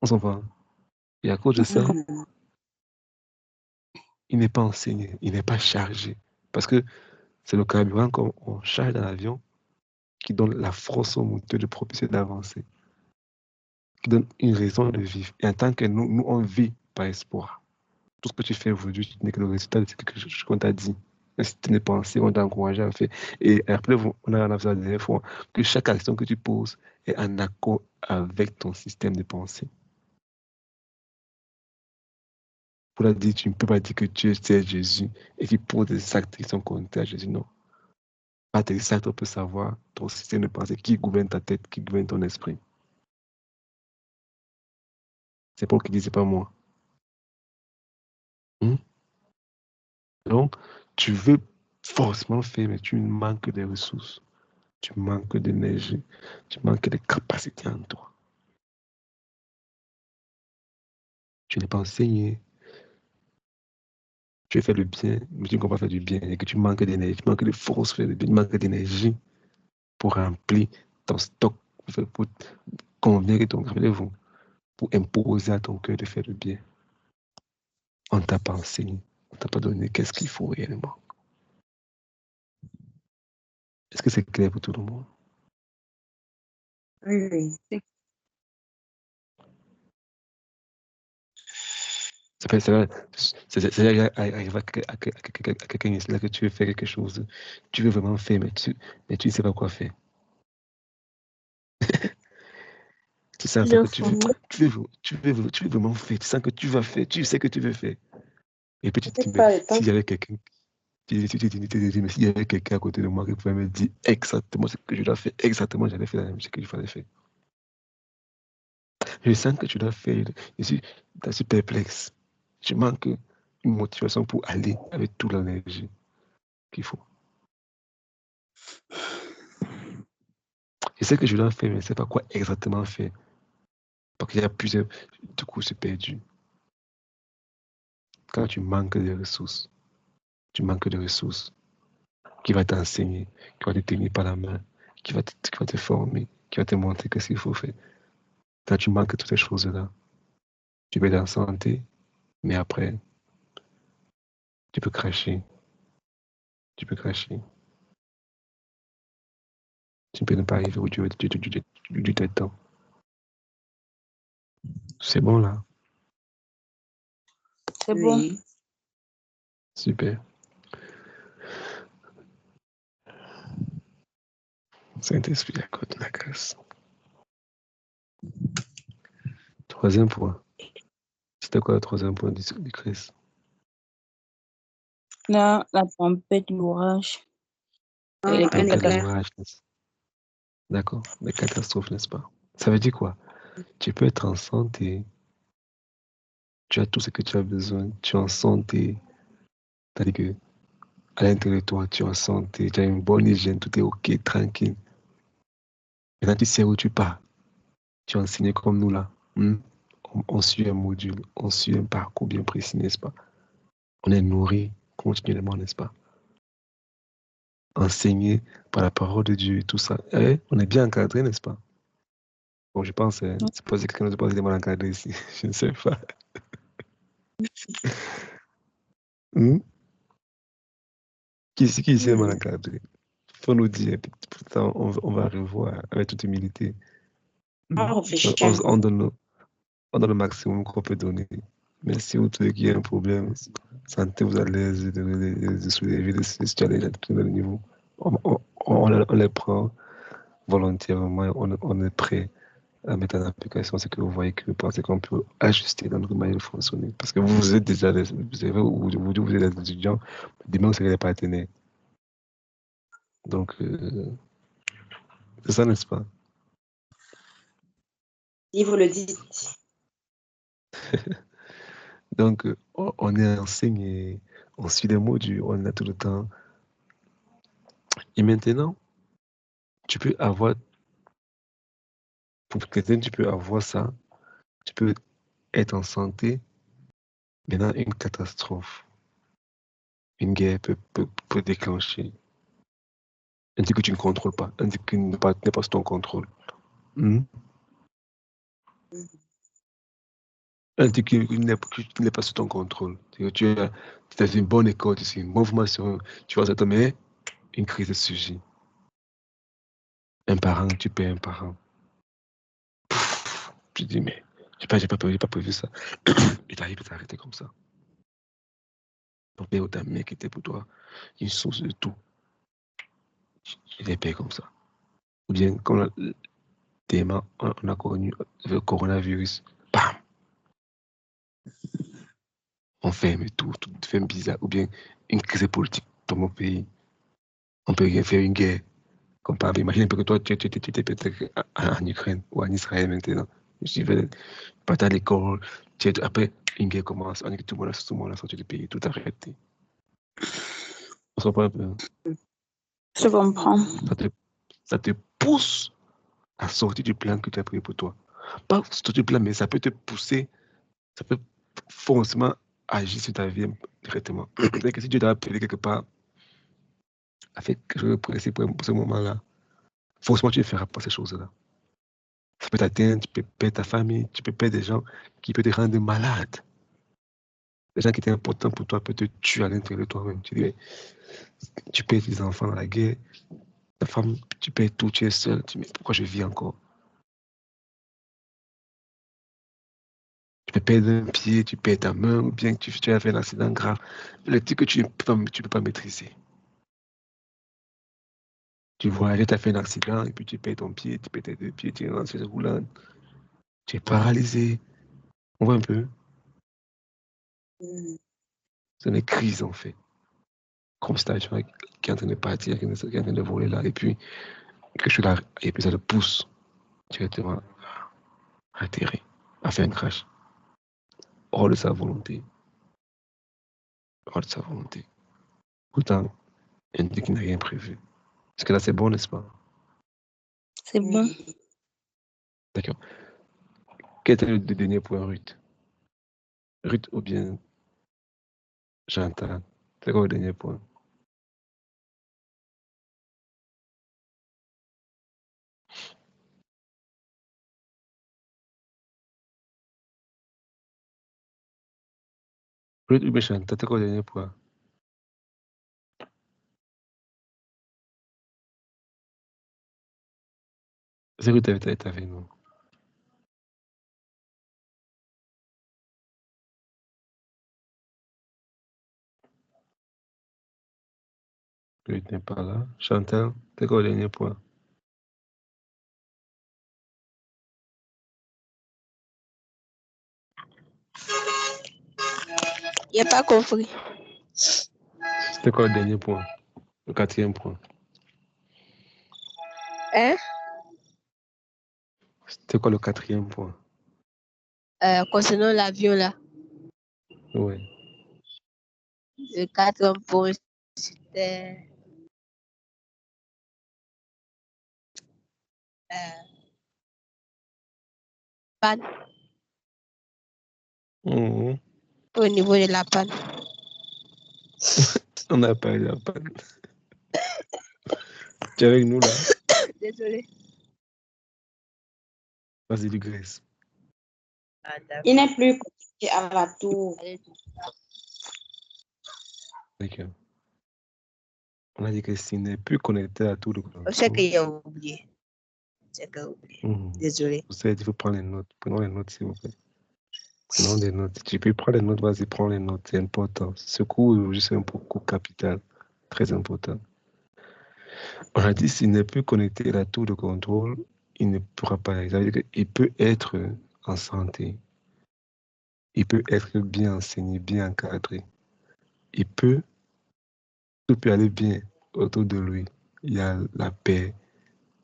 Speaker 1: On s'entend? Et à cause de ça, il n'est pas enseigné. Il n'est pas chargé. Parce que c'est le carburant qu'on charge dans l'avion qui donne la force au moteur de propulser d'avancer, qui donne une raison de vivre. Et en tant que nous on vit par espoir. Tout ce que tu fais aujourd'hui, tu n'es que le résultat de ce qu'on t'a dit. Si tu n'es pas pensé, on t'a encouragé à faire. Et après, on a vu ça la dernière fois, que chaque action que tu poses est en accord avec ton système de pensée. Pour la dire, tu ne peux pas dire que Dieu c'est Jésus et qu'il pose des actes qui sont contraires à Jésus. Non. Par tes actes, on peut savoir ton système de pensée qui gouverne ta tête, qui gouverne ton esprit. C'est Paul qui dit, c'est pas moi. Donc, tu veux forcément faire, mais tu manques de ressources. Tu manques d'énergie. Tu manques de capacités en toi. Tu n'es pas enseigné. Tu fais le bien, mais tu ne comprends pas faire du bien. Et que tu manques d'énergie, tu manques de force, faire le bien, tu manques d'énergie pour remplir ton stock, pour convaincre ton rappelez-vous, pour imposer à ton cœur de faire le bien. On ne t'a pas enseigné. On ne t'a pas donné qu'est-ce qu'il faut réellement. Est-ce que c'est clair pour tout le monde?
Speaker 3: Oui, oui.
Speaker 1: C'est arrivé à quelqu'un ici, là, que tu veux faire quelque chose, tu veux vraiment faire, mais tu ne sais pas quoi faire. Tu sens que tu veux vraiment faire, tu sens que tu vas faire, tu sais que tu veux faire. Et puis tu te dis, mais s'il y avait quelqu'un, mais s'il y avait quelqu'un à côté de moi qui pouvait me dire exactement ce que je dois faire, exactement, j'allais faire la même chose que je fallait faire. Je sens que tu dois faire, je suis perplexe. Je manque une motivation pour aller avec toute l'énergie qu'il faut. Je sais que je dois faire, mais je ne sais pas quoi exactement faire. Parce qu'il y a plusieurs. Du coup, c'est perdu. Quand tu manques de ressources, qui va t'enseigner, qui va te tenir par la main, qui va te former, qui va te montrer ce qu'il faut faire. Quand tu manques toutes ces choses-là, tu peux être en santé, mais après, tu peux cracher. Tu peux cracher. Tu peux ne pas arriver où tu veux du temps. C'est bon là?
Speaker 2: C'est bon.
Speaker 3: Oui.
Speaker 1: Super. Saint-Esprit, accorde la grâce. Troisième point. C'était quoi le troisième point du Christ?
Speaker 2: Là, la tempête, l'orage.
Speaker 3: Ah,
Speaker 2: Et les
Speaker 3: un
Speaker 1: Tempête,
Speaker 3: éclair.
Speaker 1: l'orage, d'accord? Les catastrophes, n'est-ce pas? Ça veut dire quoi? Tu peux être en santé, tu as tout ce que tu as besoin, tu es en santé, c'est-à-dire que à l'intérieur de toi, tu es en santé, tu as une bonne hygiène, tout est ok, tranquille. Maintenant, tu sais où tu pars. Tu es enseigné comme nous là. On suit un module, on suit un parcours bien précis, n'est-ce pas? On est nourri continuellement, n'est-ce pas? Enseigné par la parole de Dieu et tout ça. On est bien encadré, n'est-ce pas? Bon, je pense, c'est pas si quelqu'un nous pense qu'il est mal encadré ici. Je ne sais pas. Hmm? Qui ici est mal encadré? Il faut nous dire. Pourtant, on va revoir avec toute humilité.
Speaker 3: On réfléchit
Speaker 1: On donne le maximum qu'on peut donner. Mais si vous trouvez qu'il y a un problème, sentez-vous à l'aise de soulever les challenges à tout niveau. On les prend volontairement, on est prêt à mettre en application ce que vous voyez que vous pensez qu'on peut ajuster dans notre manière de fonctionner. Parce que vous êtes déjà, vous savez, vous êtes des étudiants, demain vous serez les partenaires. Donc, c'est ça, n'est-ce pas?
Speaker 3: Si vous le dites.
Speaker 1: Donc, on est enseigné, on suit des modules, on a tout le temps. Et maintenant, tu peux avoir, pour quelqu'un, tu peux avoir ça, tu peux être en santé, maintenant une catastrophe, une guerre peut déclencher. Un truc que tu ne contrôles pas, un truc qui n'est pas sous ton contrôle. Un truc qui n'est pas sous ton contrôle. Tu es dans une bonne école, tu es une bonne formation, tu vois ça, mais une crise de sujet. Un parent, tu perds un parent. Tu dis, mais j'ai pas prévu ça. Et tu arrives à t'arrêter comme ça. Ton père ou ta mère qui était pour toi une source de tout. Tu les perds comme ça. Ou bien, comme tellement on a connu le coronavirus, bam, on ferme tout fait bizarre. Ou bien, une crise politique dans mon pays. On peut rien faire, une guerre. Comme par exemple, imagine un peu que toi, tu étais peut-être en Ukraine ou en Israël maintenant. Je vais pas à l'école. Après, une guerre commence. On dit que tout le monde a sorti du pays, tout arrêté. On se comprend un peu.
Speaker 2: Je comprends.
Speaker 1: Ça te pousse à sortir du plan que tu as pris pour toi. Pas sortir du plan, mais ça peut te pousser, ça peut forcément agir sur ta vie directement. C'est que si Dieu t'a appelé quelque part à faire quelque chose de précis pour ce moment-là, forcément tu ne feras pas ces choses-là. Ça peut t'atteindre, tu peux perdre ta famille, tu peux perdre des gens qui peuvent te rendre malade. Les gens qui étaient importants pour toi peuvent te tuer à l'intérieur de toi-même. Tu perds tes enfants dans la guerre, ta femme, tu perds tout, tu es seul. Tu dis, mais pourquoi je vis encore? Tu peux perds un pied, tu perds ta main, ou bien que tu as fait un accident grave. Le truc que tu ne peux pas maîtriser. Tu vois, tu as fait un accident et puis tu perds ton pied, tu perds tes deux pieds, tu es dans ce roulant, tu es paralysé. On voit un peu. C'est une crise en fait. Comme ça, tu vois, qui est en train de partir, qui est en train de voler là, et puis quelque chose là, et puis ça le pousse directement à atterrir, à faire un crash. Hors de sa volonté. Hors de sa volonté. Pourtant, il dit qu'il n'a rien prévu. Parce que là, c'est bon, n'est-ce pas?
Speaker 2: C'est bon.
Speaker 1: D'accord. Quel était le dernier point, Ruth? Ruth ou bien Chantal? C'est quoi le dernier point? Ruth ou bien Chantal, c'est quoi le dernier point? C'est Ruth est avec nous. Ruth n'est pas là. Chantal, c'est quoi le dernier point?
Speaker 5: Il n'a pas compris.
Speaker 1: C'était quoi le dernier point? Le quatrième point.
Speaker 5: Hein?
Speaker 1: C'était quoi le quatrième point?
Speaker 5: Concernant l'avion là,
Speaker 1: Oui.
Speaker 5: le 4 point, c'était panne. Au niveau de la panne.
Speaker 1: On a parlé de la panne. Tu es avec nous là?
Speaker 5: Désolé.
Speaker 1: Vas-y, du Grèce.
Speaker 3: Il n'est plus connecté à la tour.
Speaker 1: D'accord. On a dit que s'il n'est plus connecté à tout le
Speaker 5: Je sais qu'il a oublié. Désolé.
Speaker 1: Vous savez, il faut prendre les notes. Prenons les notes, s'il vous plaît. Prenons des notes. Tu peux prendre les notes, vas-y, prends les notes. C'est important. Ce cours aujourd'hui, c'est un cours capital. Très important. On a dit s'il n'est plus connecté à la tour de contrôle, il ne pourra pas. Ça veut dire qu'il peut être en santé. Il peut être bien enseigné, bien encadré. Tout peut aller bien autour de lui. Il y a la paix,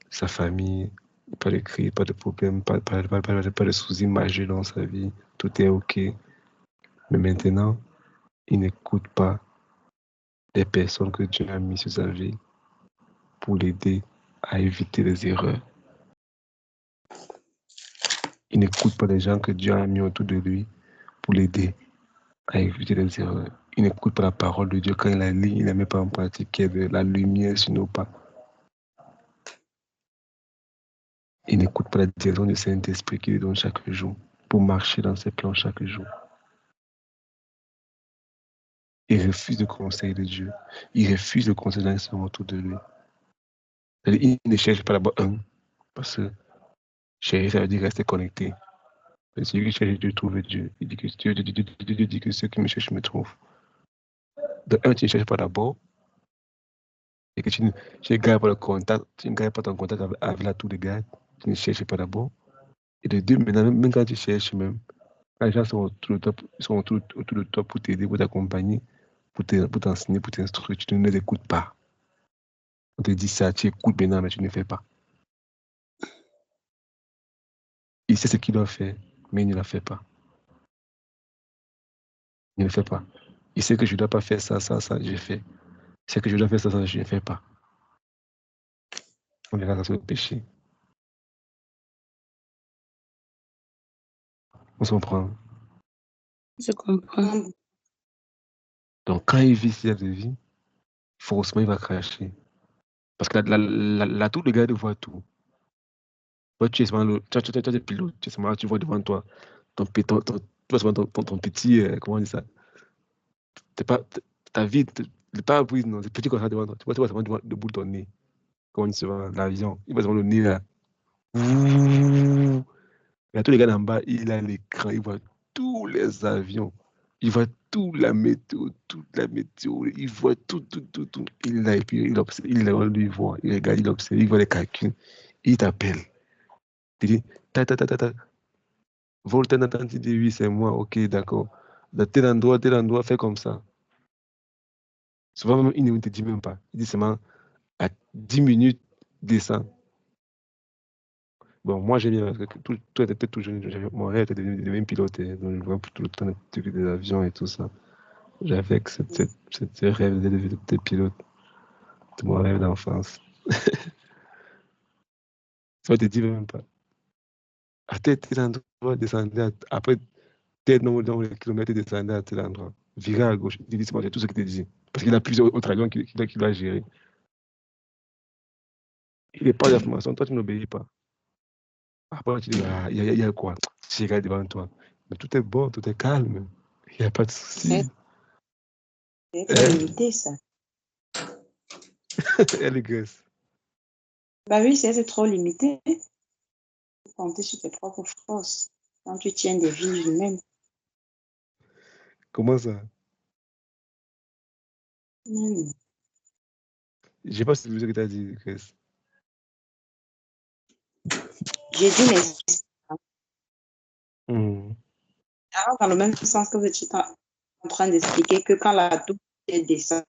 Speaker 1: sa famille, pas de cris, pas de problème, pas de soucis majeurs dans sa vie. Tout est OK. Mais maintenant, il n'écoute pas les personnes que Dieu a mis sur sa vie pour l'aider à éviter les erreurs. Il n'écoute pas les gens que Dieu a mis autour de lui pour l'aider à éviter les erreurs. Il n'écoute pas la parole de Dieu quand il la lit, il ne la met pas en pratique, qu'il y ait de la lumière sur nos pas. Il n'écoute pas la direction du Saint-Esprit qu'il lui donne chaque jour pour marcher dans ses plans chaque jour. Il refuse le conseil de Dieu. Il refuse le conseil d'un qui autour de lui. Il ne cherche pas d'abord parce que chercher, ça veut dire rester connecté. C'est celui qui cherche Dieu trouve Dieu. Il dit que Dieu dit que ceux qui me cherchent me trouvent. De tu ne cherches pas d'abord et que tu ne gardes pas le contact, tu ne gardes pas ton contact avec la tour de garde, tu ne cherches pas d'abord. Et de deux, maintenant, même quand tu cherches, même, les gens sont autour de toi pour t'aider, pour t'accompagner, pour t'enseigner, pour t'instruire, tu ne les écoutes pas. On te dit ça, tu écoutes maintenant, mais tu ne fais pas. Il sait ce qu'il doit faire, mais il ne le fait pas. Il ne le fait pas. Il sait que je ne dois pas faire ça, je fais. Il sait que je dois faire ça, je ne fais pas. On verra ça sur le péché. On se comprend.
Speaker 2: Je comprends.
Speaker 1: Donc, quand il vit cette vie, forcément, il va cracher. Parce que la tour de garde voit tout. Toi, tu es pilote, tu vois devant toi ton petit, comment on dit ça? Ta vie n'est pas prise, non, c'est petit comme ça devant toi. Tu vois devant le bout de ton nez. Comment on dit souvent, l'avion. Il va devant le nez là. Ouh. Et là, tous les gars en bas, il a l'écran, il voit tous les avions. Il voit toute la météo. Il voit tout. Il est là et puis il observe, lui voit, il regarde, il observe, il voit les calculs. Il t'appelle. Il dit, ta. Voltaire Nathan, tu dis oui, c'est moi, ok, d'accord. De tel endroit, fais comme ça. Souvent, même, il ne te dit même pas. Il dit seulement, à 10 minutes, descends. Bon, moi, j'ai bien, parce que toi, tu étais tout jeune. Mon rêve était de devenir pilote. Donc, je vois tout le temps des avions et tout ça. J'avais ce rêve de devenir pilote. C'est mon rêve d'enfance. Ça ne te dit même pas. À tel endroit, descendez. Après, tel nombre de kilomètres, descendez à tel endroit. Virez à gauche. Il dit, c'est tout ce qu'il te dit. Parce qu'il a plusieurs autres avions qu'il doit gérer. Il n'est pas d'information. Toi, tu n'obéis pas. Après, tu dis, il y a quoi? Tu regardes devant toi. Mais tout est bon, tout est calme. Il n'y a pas de souci.
Speaker 3: C'est trop limité, ça.
Speaker 1: Elle est graisse.
Speaker 3: Bah oui, c'est trop limité. Il faut compter sur tes propres forces quand tu tiens des vies humaines.
Speaker 1: Comment ça?
Speaker 3: Je
Speaker 1: Je sais pas si c'est ce que tu as dit, Grace.
Speaker 3: J'ai dit, mais
Speaker 1: Alors,
Speaker 3: dans le même sens que tu es en train d'expliquer que quand la double descend,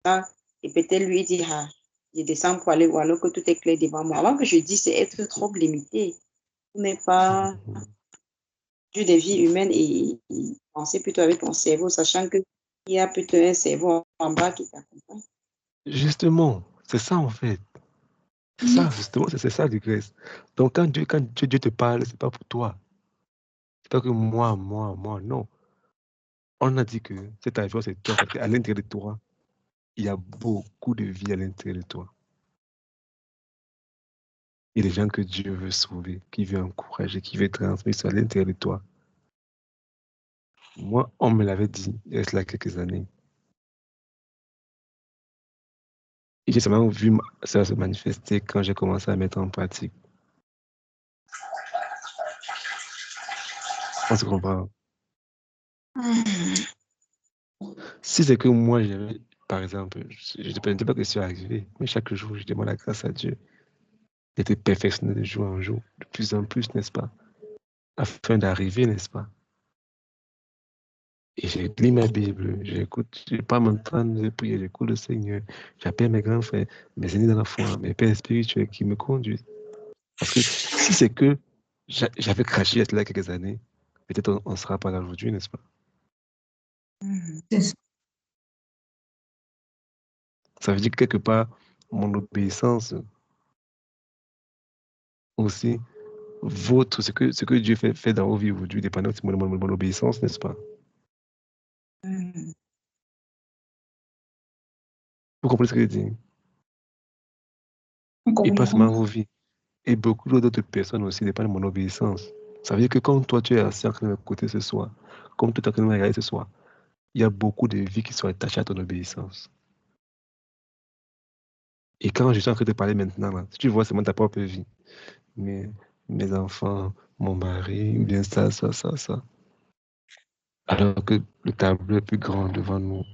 Speaker 3: et peut-être lui dit, je descends pour aller, ou alors que tout est clair devant moi. Avant que je dise, c'est être trop limité. Tu n'es pas vu des vies humaines et penser plutôt avec ton cerveau, sachant qu'il y a plutôt un cerveau en bas qui t'accompagne.
Speaker 1: Justement, c'est ça en fait. C'est ça, justement, c'est ça, du Grace. Donc, quand Dieu te parle, c'est pas pour toi. C'est pas que moi, non. On a dit que cet avion, c'est toi, parce qu'à l'intérieur de toi, il y a beaucoup de vie à l'intérieur de toi. Il y a des gens que Dieu veut sauver, qui veut encourager, qui veut transmettre à l'intérieur de toi. Moi, on me l'avait dit il y a cela quelques années. Et j'ai seulement vu ça se manifester quand j'ai commencé à mettre en pratique. On se comprend. Si c'est que moi, j'avais, par exemple, je ne dis pas que c'est arrivé, mais chaque jour, je demande la grâce à Dieu d'être perfectionné de jour en jour, de plus en plus, n'est-ce pas? Afin d'arriver, n'est-ce pas? Et j'ai lu ma Bible, j'écoute, je pas mon temps de prier, j'écoute le Seigneur, j'appelle mes grands frères, mes aînés dans la foi, mes pères spirituels qui me conduisent. Parce que si c'est que j'avais craché il y a quelques années, peut-être on ne sera pas là aujourd'hui, n'est-ce pas? Ça veut dire que quelque part, mon obéissance aussi, ce que Dieu fait dans vos vies aujourd'hui dépend de mon obéissance, n'est-ce pas? Vous comprenez ce que je dis? Et pas seulement vos vies. Et beaucoup d'autres personnes aussi dépendent de mon obéissance. Ça veut dire que comme toi, tu es assis en train de m'écouter ce soir, comme tu es en train de me regarder ce soir, il y a beaucoup de vies qui sont attachées à ton obéissance. Et quand je suis en train de parler maintenant, là, si tu vois seulement ta propre vie, mes enfants, mon mari, ou bien ça. Alors que le tableau est plus grand devant nous,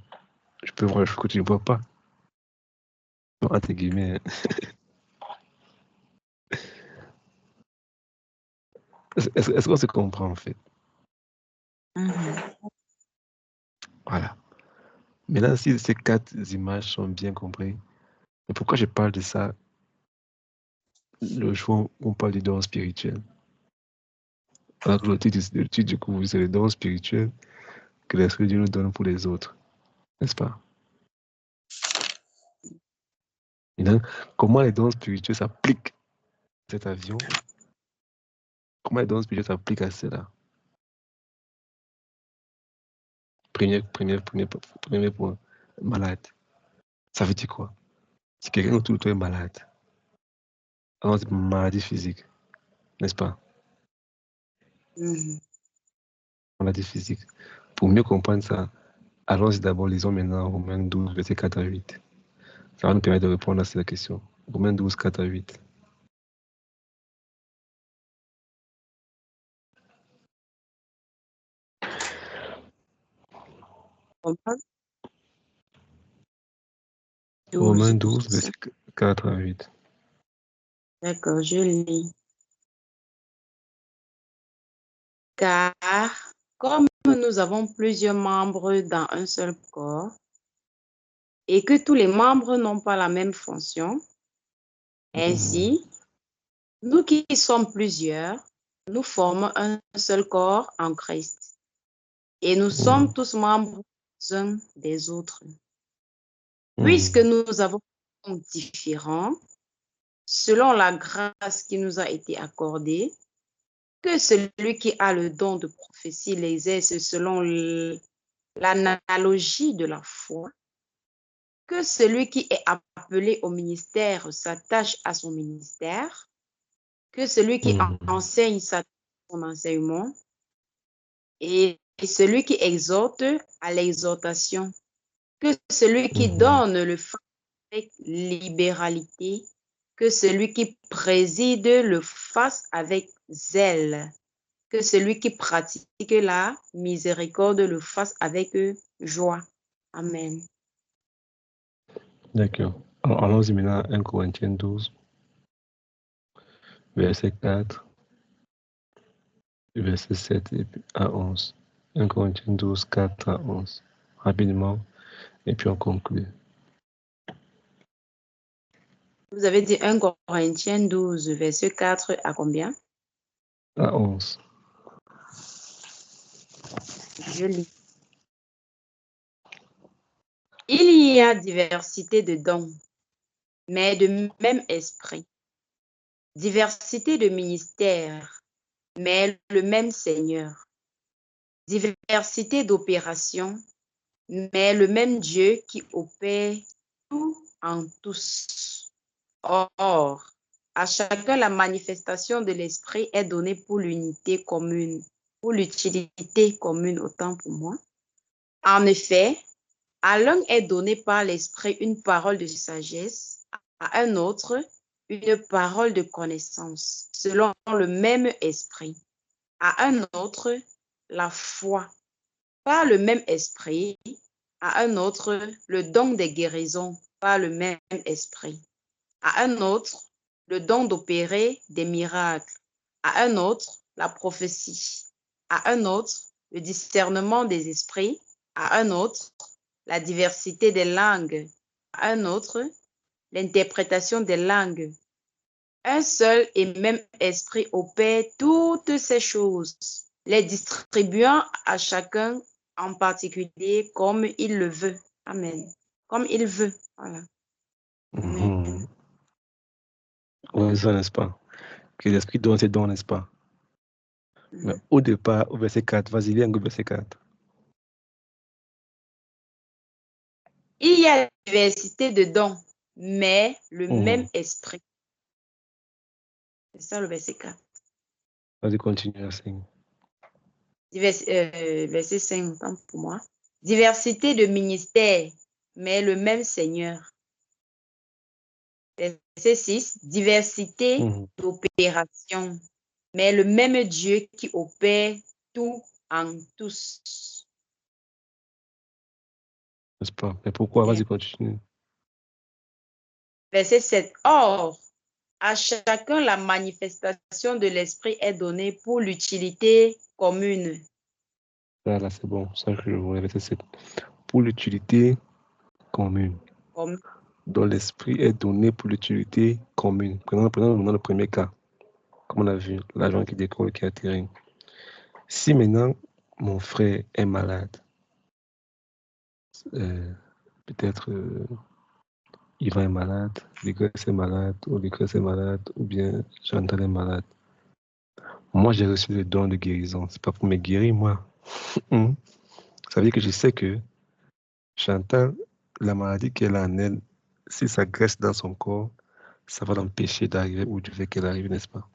Speaker 1: je peux voir le que tu ne vois pas. Entre guillemets. Est-ce qu'on se comprend en fait? Voilà. Maintenant, si ces 4 images sont bien comprises, mais pourquoi je parle de ça le jour où on parle du don spirituel? Alors que le titre du cours, c'est le don spirituel que l'Esprit de Dieu nous donne pour les autres. N'est-ce pas? Maintenant, comment les dons spirituels s'appliquent à cet avion? Comment les dons spirituels s'appliquent à cela? Premier point, malade. Ça veut dire quoi? Si quelqu'un autour de toi est malade, alors c'est une maladie physique, n'est-ce pas? Maladie physique. Pour mieux comprendre ça, allons-y d'abord, lisons maintenant Romains 12, versets 4 à 8. Ça va nous permettre de répondre à cette question. Romains 12, 4 à 8.
Speaker 2: Romains
Speaker 1: Romains
Speaker 2: 12.
Speaker 1: 12,
Speaker 2: c'est ça.
Speaker 1: verset 4 à 8.
Speaker 2: D'accord, je lis. Car comme nous avons plusieurs membres dans un seul corps et que tous les membres n'ont pas la même fonction, ainsi, nous qui sommes plusieurs, nous formons un seul corps en Christ et nous sommes tous membres les uns des autres. Puisque nous avons des dons différents, selon la grâce qui nous a été accordée, que celui qui a le don de prophétie l'exerce selon l'analogie de la foi, que celui qui est appelé au ministère s'attache à son ministère, que celui qui enseigne s'attache à son enseignement, et celui qui exhorte à l'exhortation, que celui qui donne le fasse avec libéralité, que celui qui préside le fasse avec zèle, que celui qui pratique la miséricorde le fasse avec joie. Amen.
Speaker 1: D'accord. Allons-y maintenant à 1 Corinthiens 12, verset 4, verset 7 à 11. 1 Corinthiens 12, 4 à 11. Rapidement, et puis on conclut.
Speaker 2: Vous avez dit 1 Corinthiens 12, verset 4 à combien?
Speaker 1: À 11.
Speaker 2: Je lis. Il y a diversité de dons, mais de même esprit. Diversité de ministères, mais le même Seigneur. Diversité d'opérations, mais le même Dieu qui opère tout en tous. Or, à chacun la manifestation de l'esprit est donnée pour l'unité commune, pour l'utilité commune, autant pour moi. En effet, à l'un est donné par l'esprit une parole de sagesse, à un autre une parole de connaissance, selon le même esprit. À un autre, la foi, par le même esprit. À un autre, le don des guérisons, par le même esprit. À un autre, le don d'opérer des miracles. À un autre, la prophétie. À un autre, le discernement des esprits. À un autre, la diversité des langues. À un autre, l'interprétation des langues. Un seul et même esprit opère toutes ces choses, les distribuant à chacun en particulier comme il le veut. Amen. Comme il veut. Voilà. Amen.
Speaker 1: Oui, ça, n'est-ce pas? Que l'esprit donne ses dons, n'est-ce pas? Mais au départ, au verset 4, vas-y, lis un verset 4.
Speaker 2: Il y a diversité de dons, mais le même esprit. C'est ça le verset 4.
Speaker 1: Vas-y, continue à 5.
Speaker 2: Verset 5, autant pour moi. Diversité de ministères, mais le même Seigneur. Verset 6, diversité d'opérations, mais le même Dieu qui opère tout en tous.
Speaker 1: N'est-ce pas? Mais pourquoi? Vas-y, continue.
Speaker 2: Verset 7, or, à chacun la manifestation de l'esprit est donnée pour l'utilité commune.
Speaker 1: Là, c'est bon. Ça que je voulais. Verset 7. Pour l'utilité commune. Dont l'esprit est donné pour l'utilité commune. Prenons le premier cas. Comme on a vu, l'agent qui décolle, qui atterrit. Si maintenant, mon frère est malade, peut-être Yvan est malade, Lucas est malade, ou Lucas est malade, ou bien Chantal est malade. Moi, j'ai reçu le don de guérison. C'est pas pour me guérir, moi. Ça veut dire que je sais que Chantal, la maladie qu'elle a en elle, si ça graisse dans son corps, ça va l'empêcher d'arriver où Dieu veut qu'elle arrive, n'est-ce pas?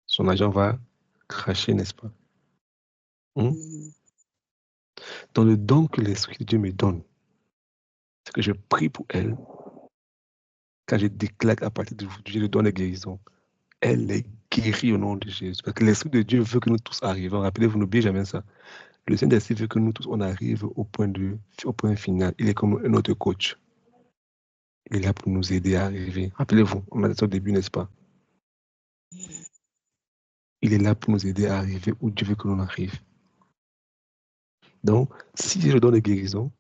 Speaker 1: Son agent va cracher, n'est-ce pas? Dans le don que l'Esprit de Dieu me donne, c'est que je prie pour elle. Quand je déclare à partir d'aujourd'hui le don de guérison, elle est guérie au nom de Jésus. Parce que l'Esprit de Dieu veut que nous tous arrivions. Rappelez-vous, n'oubliez jamais ça. Le Saint-Esprit veut que nous tous, on arrive au point final. Il est comme un autre coach. Il est là pour nous aider à arriver. Rappelez-vous, on a dit ça au début, n'est-ce pas? Il est là pour nous aider à arriver où Dieu veut que l'on arrive. Donc, si je donne des guérisons,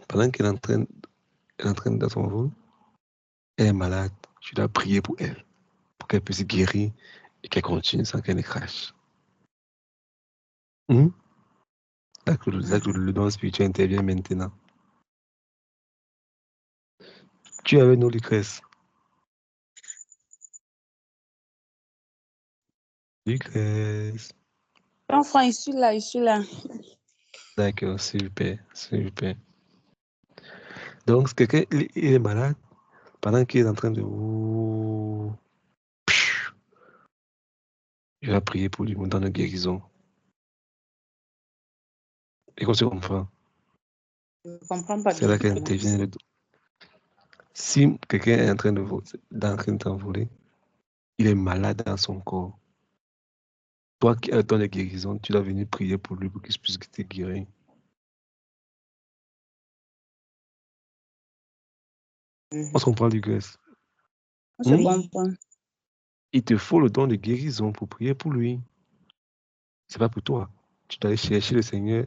Speaker 1: pendant qu'elle est en train dans son vol, elle est malade, je dois prier pour elle, pour qu'elle puisse guérir et qu'elle continue sans qu'elle ne crache. Là que le don spirituel intervient maintenant. Tu es avec nous, Lucrèce. Lucrèce.
Speaker 2: Enfin, je suis là.
Speaker 1: D'accord, super. Donc, quelqu'un il est malade pendant qu'il est en train de... Je vais prier pour lui, me donne une guérison. Et qu'on se comprend.
Speaker 3: Je ne comprends pas
Speaker 1: C'est là
Speaker 3: bien.
Speaker 1: qu'intervient le... Si quelqu'un est en train de t'envoler, il est malade dans son corps. Toi qui as le don de guérison, tu dois venir prier pour lui pour qu'il puisse te guérir. On se comprend, Lucrèce?
Speaker 2: On se comprend.
Speaker 1: Il te faut le don de guérison pour prier pour lui. C'est pas pour toi. Tu dois aller chercher le Seigneur.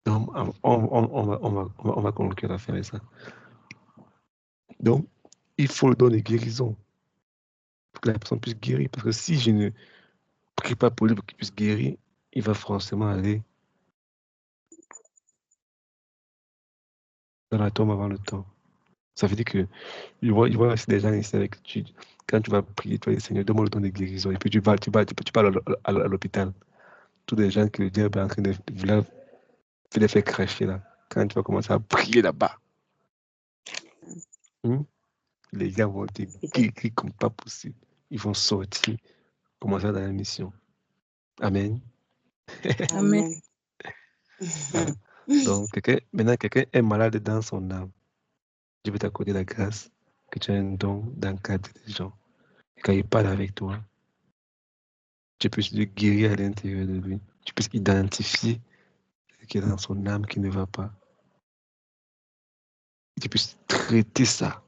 Speaker 1: Non, on va conclure l'affaire avec ça. Donc, il faut le don de guérison pour que la personne puisse guérir. Parce que si je ne prie pas pour lui pour qu'il puisse guérir, il va forcément aller dans la tombe avant le temps. Ça veut dire que il voit aussi des gens ici avec tu. Quand tu vas prier, tu vas dire Seigneur, donne-moi le don de guérison. Et puis tu vas à l'hôpital. Tous les gens que le diable est en train de vouloir les faire cracher là. Quand tu vas commencer à prier là-bas, les gens vont te guérir comme pas possible. Ils vont sortir, commencer dans la mission. Amen.
Speaker 2: Amen.
Speaker 1: Donc, maintenant, quelqu'un est malade dans son âme. Je vais t'accorder la grâce que tu as un don d'encadrer les gens. Et quand il parle avec toi, tu peux le guérir à l'intérieur de lui. Tu peux identifier ce qui est dans son âme qui ne va pas. Tu peux traiter ça.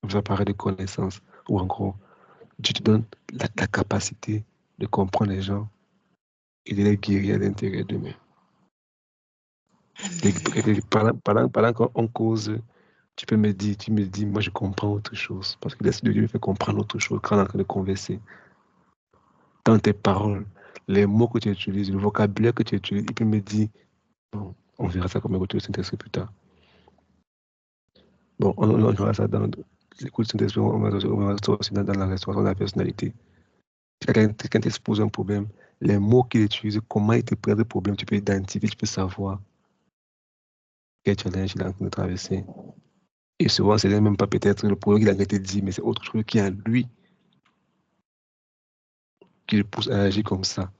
Speaker 1: On va parler de connaissance. Ou en gros, Dieu te donne la capacité de comprendre les gens et de les guérir à l'intérieur d'eux-mêmes. Pendant qu'on cause, tu me dis, moi je comprends autre chose. Parce que l'Esprit de Dieu me fait comprendre autre chose quand on est en train de converser. Dans tes paroles, les mots que tu utilises, le vocabulaire que tu utilises, il peut me dire, bon, on verra ça comme un retour Saint-Esprit plus tard. Bon, on verra ça dans l'écoute Saint-Esprit, on va aussi dans la restauration de la personnalité. Quand t'exposes un problème, les mots qu'il utilise, comment il te prend le problème, tu peux identifier, tu peux savoir quel challenge il est en train de traverser. Et souvent, ce n'est même pas peut-être le problème qu'il a été dit, mais c'est autre chose qui est en lui qui le pousse à agir comme ça.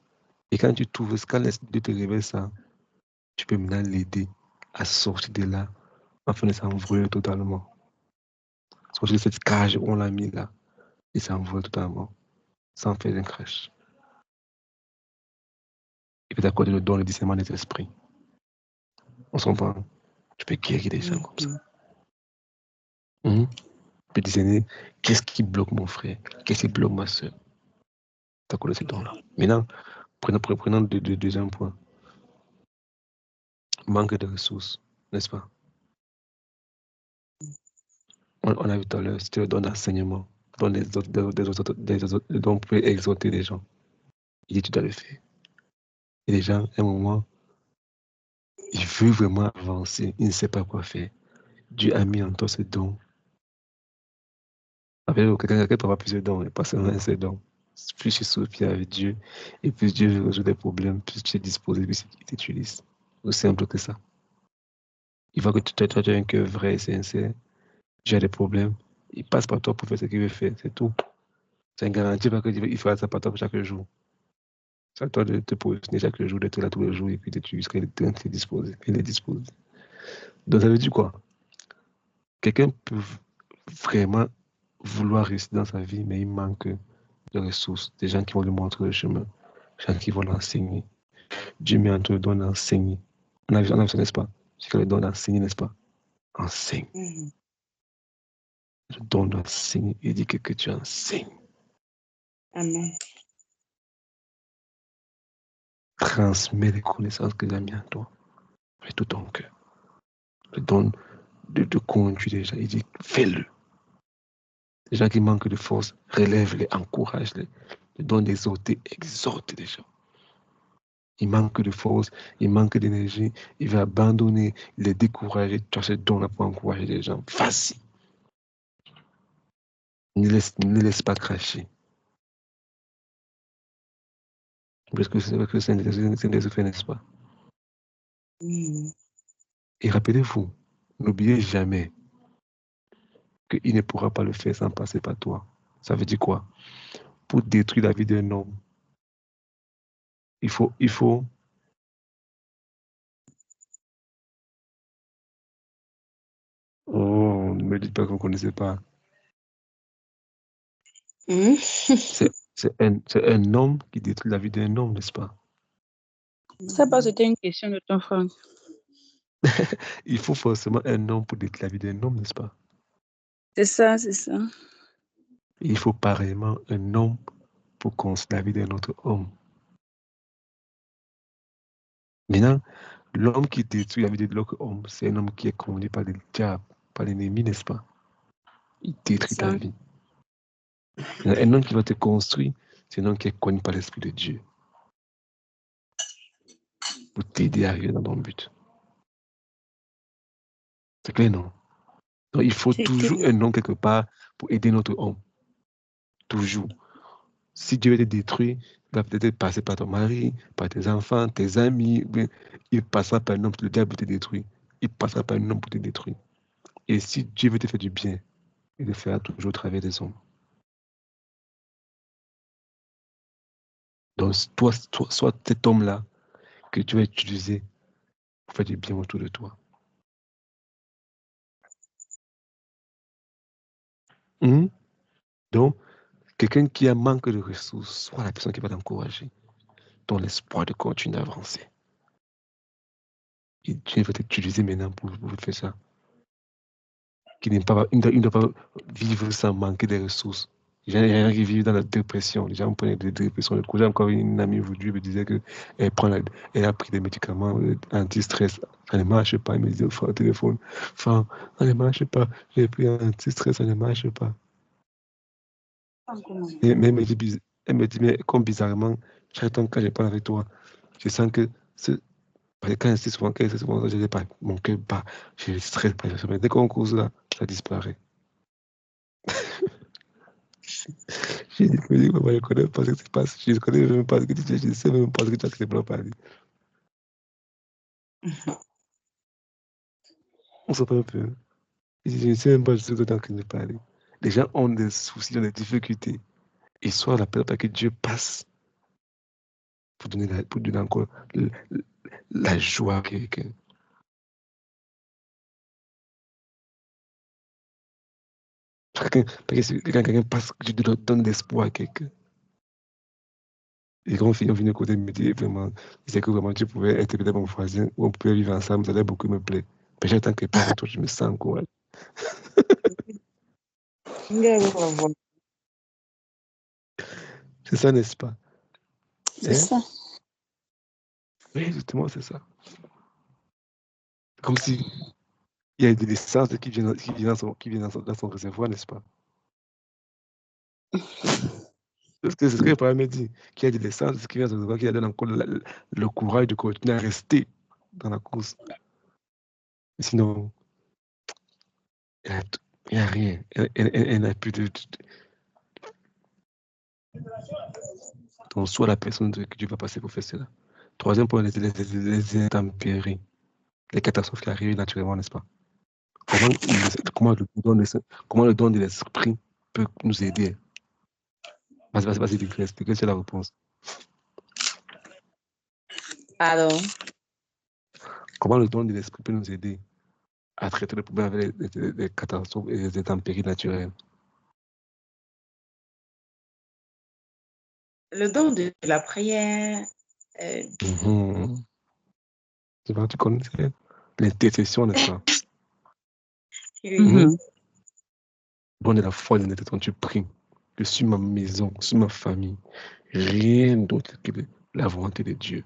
Speaker 1: Et quand tu trouves, quand l'Esprit de Dieu te révèle ça, tu peux maintenant l'aider à sortir de là, afin de s'envoler totalement. Sortir de cette cage où on l'a mis là, et s'envoler totalement, sans faire un crash. Il peut t'accorder le don, le discernement des esprits. On s'entend. Tu peux guérir des gens comme ça. Tu peux discerner qu'est-ce qui bloque mon frère, qu'est-ce qui bloque ma soeur. Tu accordes ces dons-là. Maintenant, prenons le deuxième point. Manque de ressources, n'est-ce pas? On a vu tout à l'heure, si tu donnes l'enseignement, donne des autres dons pour exhorter les gens. Il dit tu dois le faire. Et les gens, à un moment, il veut vraiment avancer, il ne sait pas quoi faire. Dieu a mis en toi ce don. Quelqu'un peut avoir plusieurs dons, et pas seulement un seul don. Plus tu souffles avec Dieu, et plus Dieu veut résoudre des problèmes, plus tu es disposé, plus il t'utilise. Aussi simple que ça. Il voit que tu as un cœur vrai et sincère, tu as des problèmes, il passe par toi pour faire ce qu'il veut faire, c'est tout. C'est une garantie parce qu'il fera ça par toi chaque jour. C'est à toi de te positionner chaque jour, d'être là tous les jours et puis d'être jusqu'à être disposé. Il est disposé. Donc ça veut dire quoi? Quelqu'un peut vraiment vouloir réussir dans sa vie, mais il manque de ressources, des gens qui vont lui montrer le chemin, des gens qui vont l'enseigner. Dieu met entre le don d'enseigner. On a vu ça, n'est-ce pas? C'est que le don d'enseigner, n'est-ce pas? Enseigne. Le don d'enseigner. Il dit que tu enseignes.
Speaker 3: Amen.
Speaker 1: Transmets les connaissances que tu as mis en toi. Avec tout ton cœur. Le don de conduire les gens. Il dit, fais-le. Les gens qui manquent de force, relève-les, encourage-les. Le don d'exhorter, exhorte les gens. Il manque de force, il manque d'énergie, il va abandonner, il est découragé. Tu as ce don-là pour encourager les gens. Vas-y. Ne laisse pas cracher. Parce que c'est ce que le Saint-Esprit fait, n'est-ce pas? Et rappelez-vous, n'oubliez jamais qu'il ne pourra pas le faire sans passer par toi. Ça veut dire quoi? Pour détruire la vie d'un homme, il faut. Oh, ne me dites pas qu'on ne connaissait pas. C'est un homme qui détruit la vie d'un homme, n'est-ce pas?
Speaker 2: Ça pas, c'était une question de ton frère.
Speaker 1: Il faut forcément un homme pour détruire la vie d'un homme, n'est-ce pas?
Speaker 2: C'est ça, c'est ça.
Speaker 1: Il faut pareillement un homme pour construire la vie d'un autre homme. Maintenant, l'homme qui détruit la vie de l'autre homme, c'est un homme qui est commandé par le diable, par l'ennemi, n'est-ce pas? Il détruit ta vie. Un homme qui va te construire, c'est un homme qui est connu par l'Esprit de Dieu. Pour t'aider à arriver dans ton but. C'est clair, non? Donc, il faut toujours un homme quelque part pour aider notre homme. Toujours. Si Dieu veut te détruire, il va peut-être passer par ton mari, par tes enfants, tes amis. Il passera par un homme pour le diable te détruire. Il passera par un homme pour te détruire. Et si Dieu veut te faire du bien, il le fera toujours au travers des hommes. Donc, toi, soit cet homme-là que tu vas utiliser pour faire du bien autour de toi. Donc, quelqu'un qui a manque de ressources, soit la personne qui va t'encourager, dans l'espoir de continuer à avancer. Et Dieu va t'utiliser maintenant pour faire ça. Il ne doit pas vivre sans manquer de ressources. Il y a gens qui vivent dans la dépression. Les gens prennent des dépressions. J'ai encore une amie aujourd'hui me disait qu'elle a pris des médicaments anti-stress. Ça ne marche pas. Elle me disait au téléphone, enfin, ça ne marche pas. J'ai pris un anti-stress, ça ne marche pas. Mais elle me dit, mais comme bizarrement, chaque temps quand je parle avec toi, je sens que quand c'est souvent, je dis pas, mon cœur bat, je stresse pas. Mais dès qu'on cause là, ça disparaît. J'ai dit que je ne connais pas ce qui se passe. Je ne connais même pas ce que tu dis. Je ne sais même pas ce que tu as accepté parler. On s'en parle un peu. Je ne sais même pas ce que tu es en train de parler. Les gens ont des soucis, ont des difficultés. Et soit la période que Dieu passe pour donner encore la joie à quelqu'un. Quand quelqu'un passe, Dieu donne l'espoir à quelqu'un. Et quand on finit de côté, me dit vraiment, c'est que vraiment tu pouvais être peut-être mon voisin, ou on pouvait vivre ensemble, ça allait beaucoup me plaire. Mais j'attends que par toi, je me sens encouragé. C'est ça, n'est-ce pas?
Speaker 2: C'est ça.
Speaker 1: Oui, justement, c'est ça. Comme si il y a de l'essence qui vient dans son réservoir, n'est-ce pas? C'est ce que le problème me dit. Qu'il y a de l'essence qui vient dans son réservoir, qui donne encore le courage de continuer à rester dans la course. Sinon, il n'y a rien. Elle n'a plus de. Donc, soit la personne que Dieu va passer pour faire cela. Troisième point, les intempéries, les catastrophes qui arrivent naturellement, n'est-ce pas? Comment le don de l'esprit peut nous aider? Vas-y, Dégresse, c'est la réponse.
Speaker 3: Pardon.
Speaker 1: Comment le don de l'esprit peut nous aider à traiter les problèmes avec les catastrophes et les intempéries naturelles?
Speaker 3: Le don de la prière
Speaker 1: Tu vois, tu connais l'intercession, n'est-ce pas?
Speaker 2: Mhm.
Speaker 1: Bon, de la foi de l'intercession, tu pries que sur ma maison, sur ma famille, rien d'autre que la volonté de Dieu.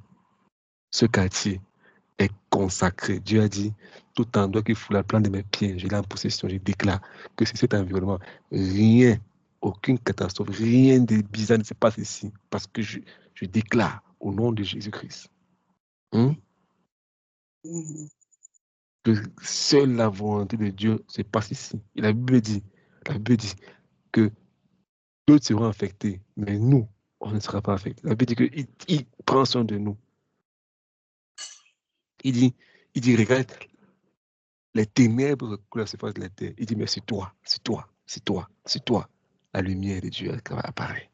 Speaker 1: Ce quartier est consacré. Dieu a dit, tout endroit qu'il fout la plante de mes pieds, je l'ai en possession, je déclare que c'est cet environnement. Rien, aucune catastrophe, rien de bizarre ne se passe ici, parce que je déclare au nom de Jésus-Christ. Que seule la volonté de Dieu se passe ici. Et la Bible dit que d'autres seront affectés, mais nous, on ne sera pas affectés. La Bible dit qu'il prend soin de nous. Il dit, regarde les ténèbres recouvrent la surface de la terre. Il dit, mais c'est toi, la lumière de Dieu apparaît.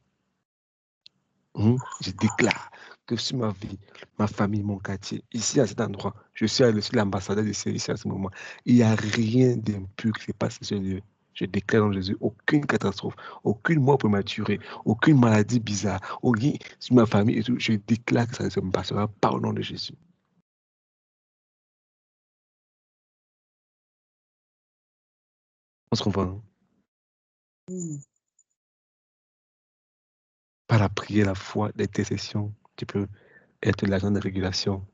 Speaker 1: Je déclare que sur ma vie, ma famille, mon quartier, ici à cet endroit, je suis l'ambassadeur de ici à ce moment. Il n'y a rien d'impur qui se passe sur Dieu. Je déclare en Jésus aucune catastrophe, aucune mort prématurée, aucune maladie bizarre, aucune sur ma famille et tout. Je déclare que ça ne se passera pas au nom de Jésus. On se comprend. Par la prière, la foi, l'intercession, tu peux être l'agent de régulation.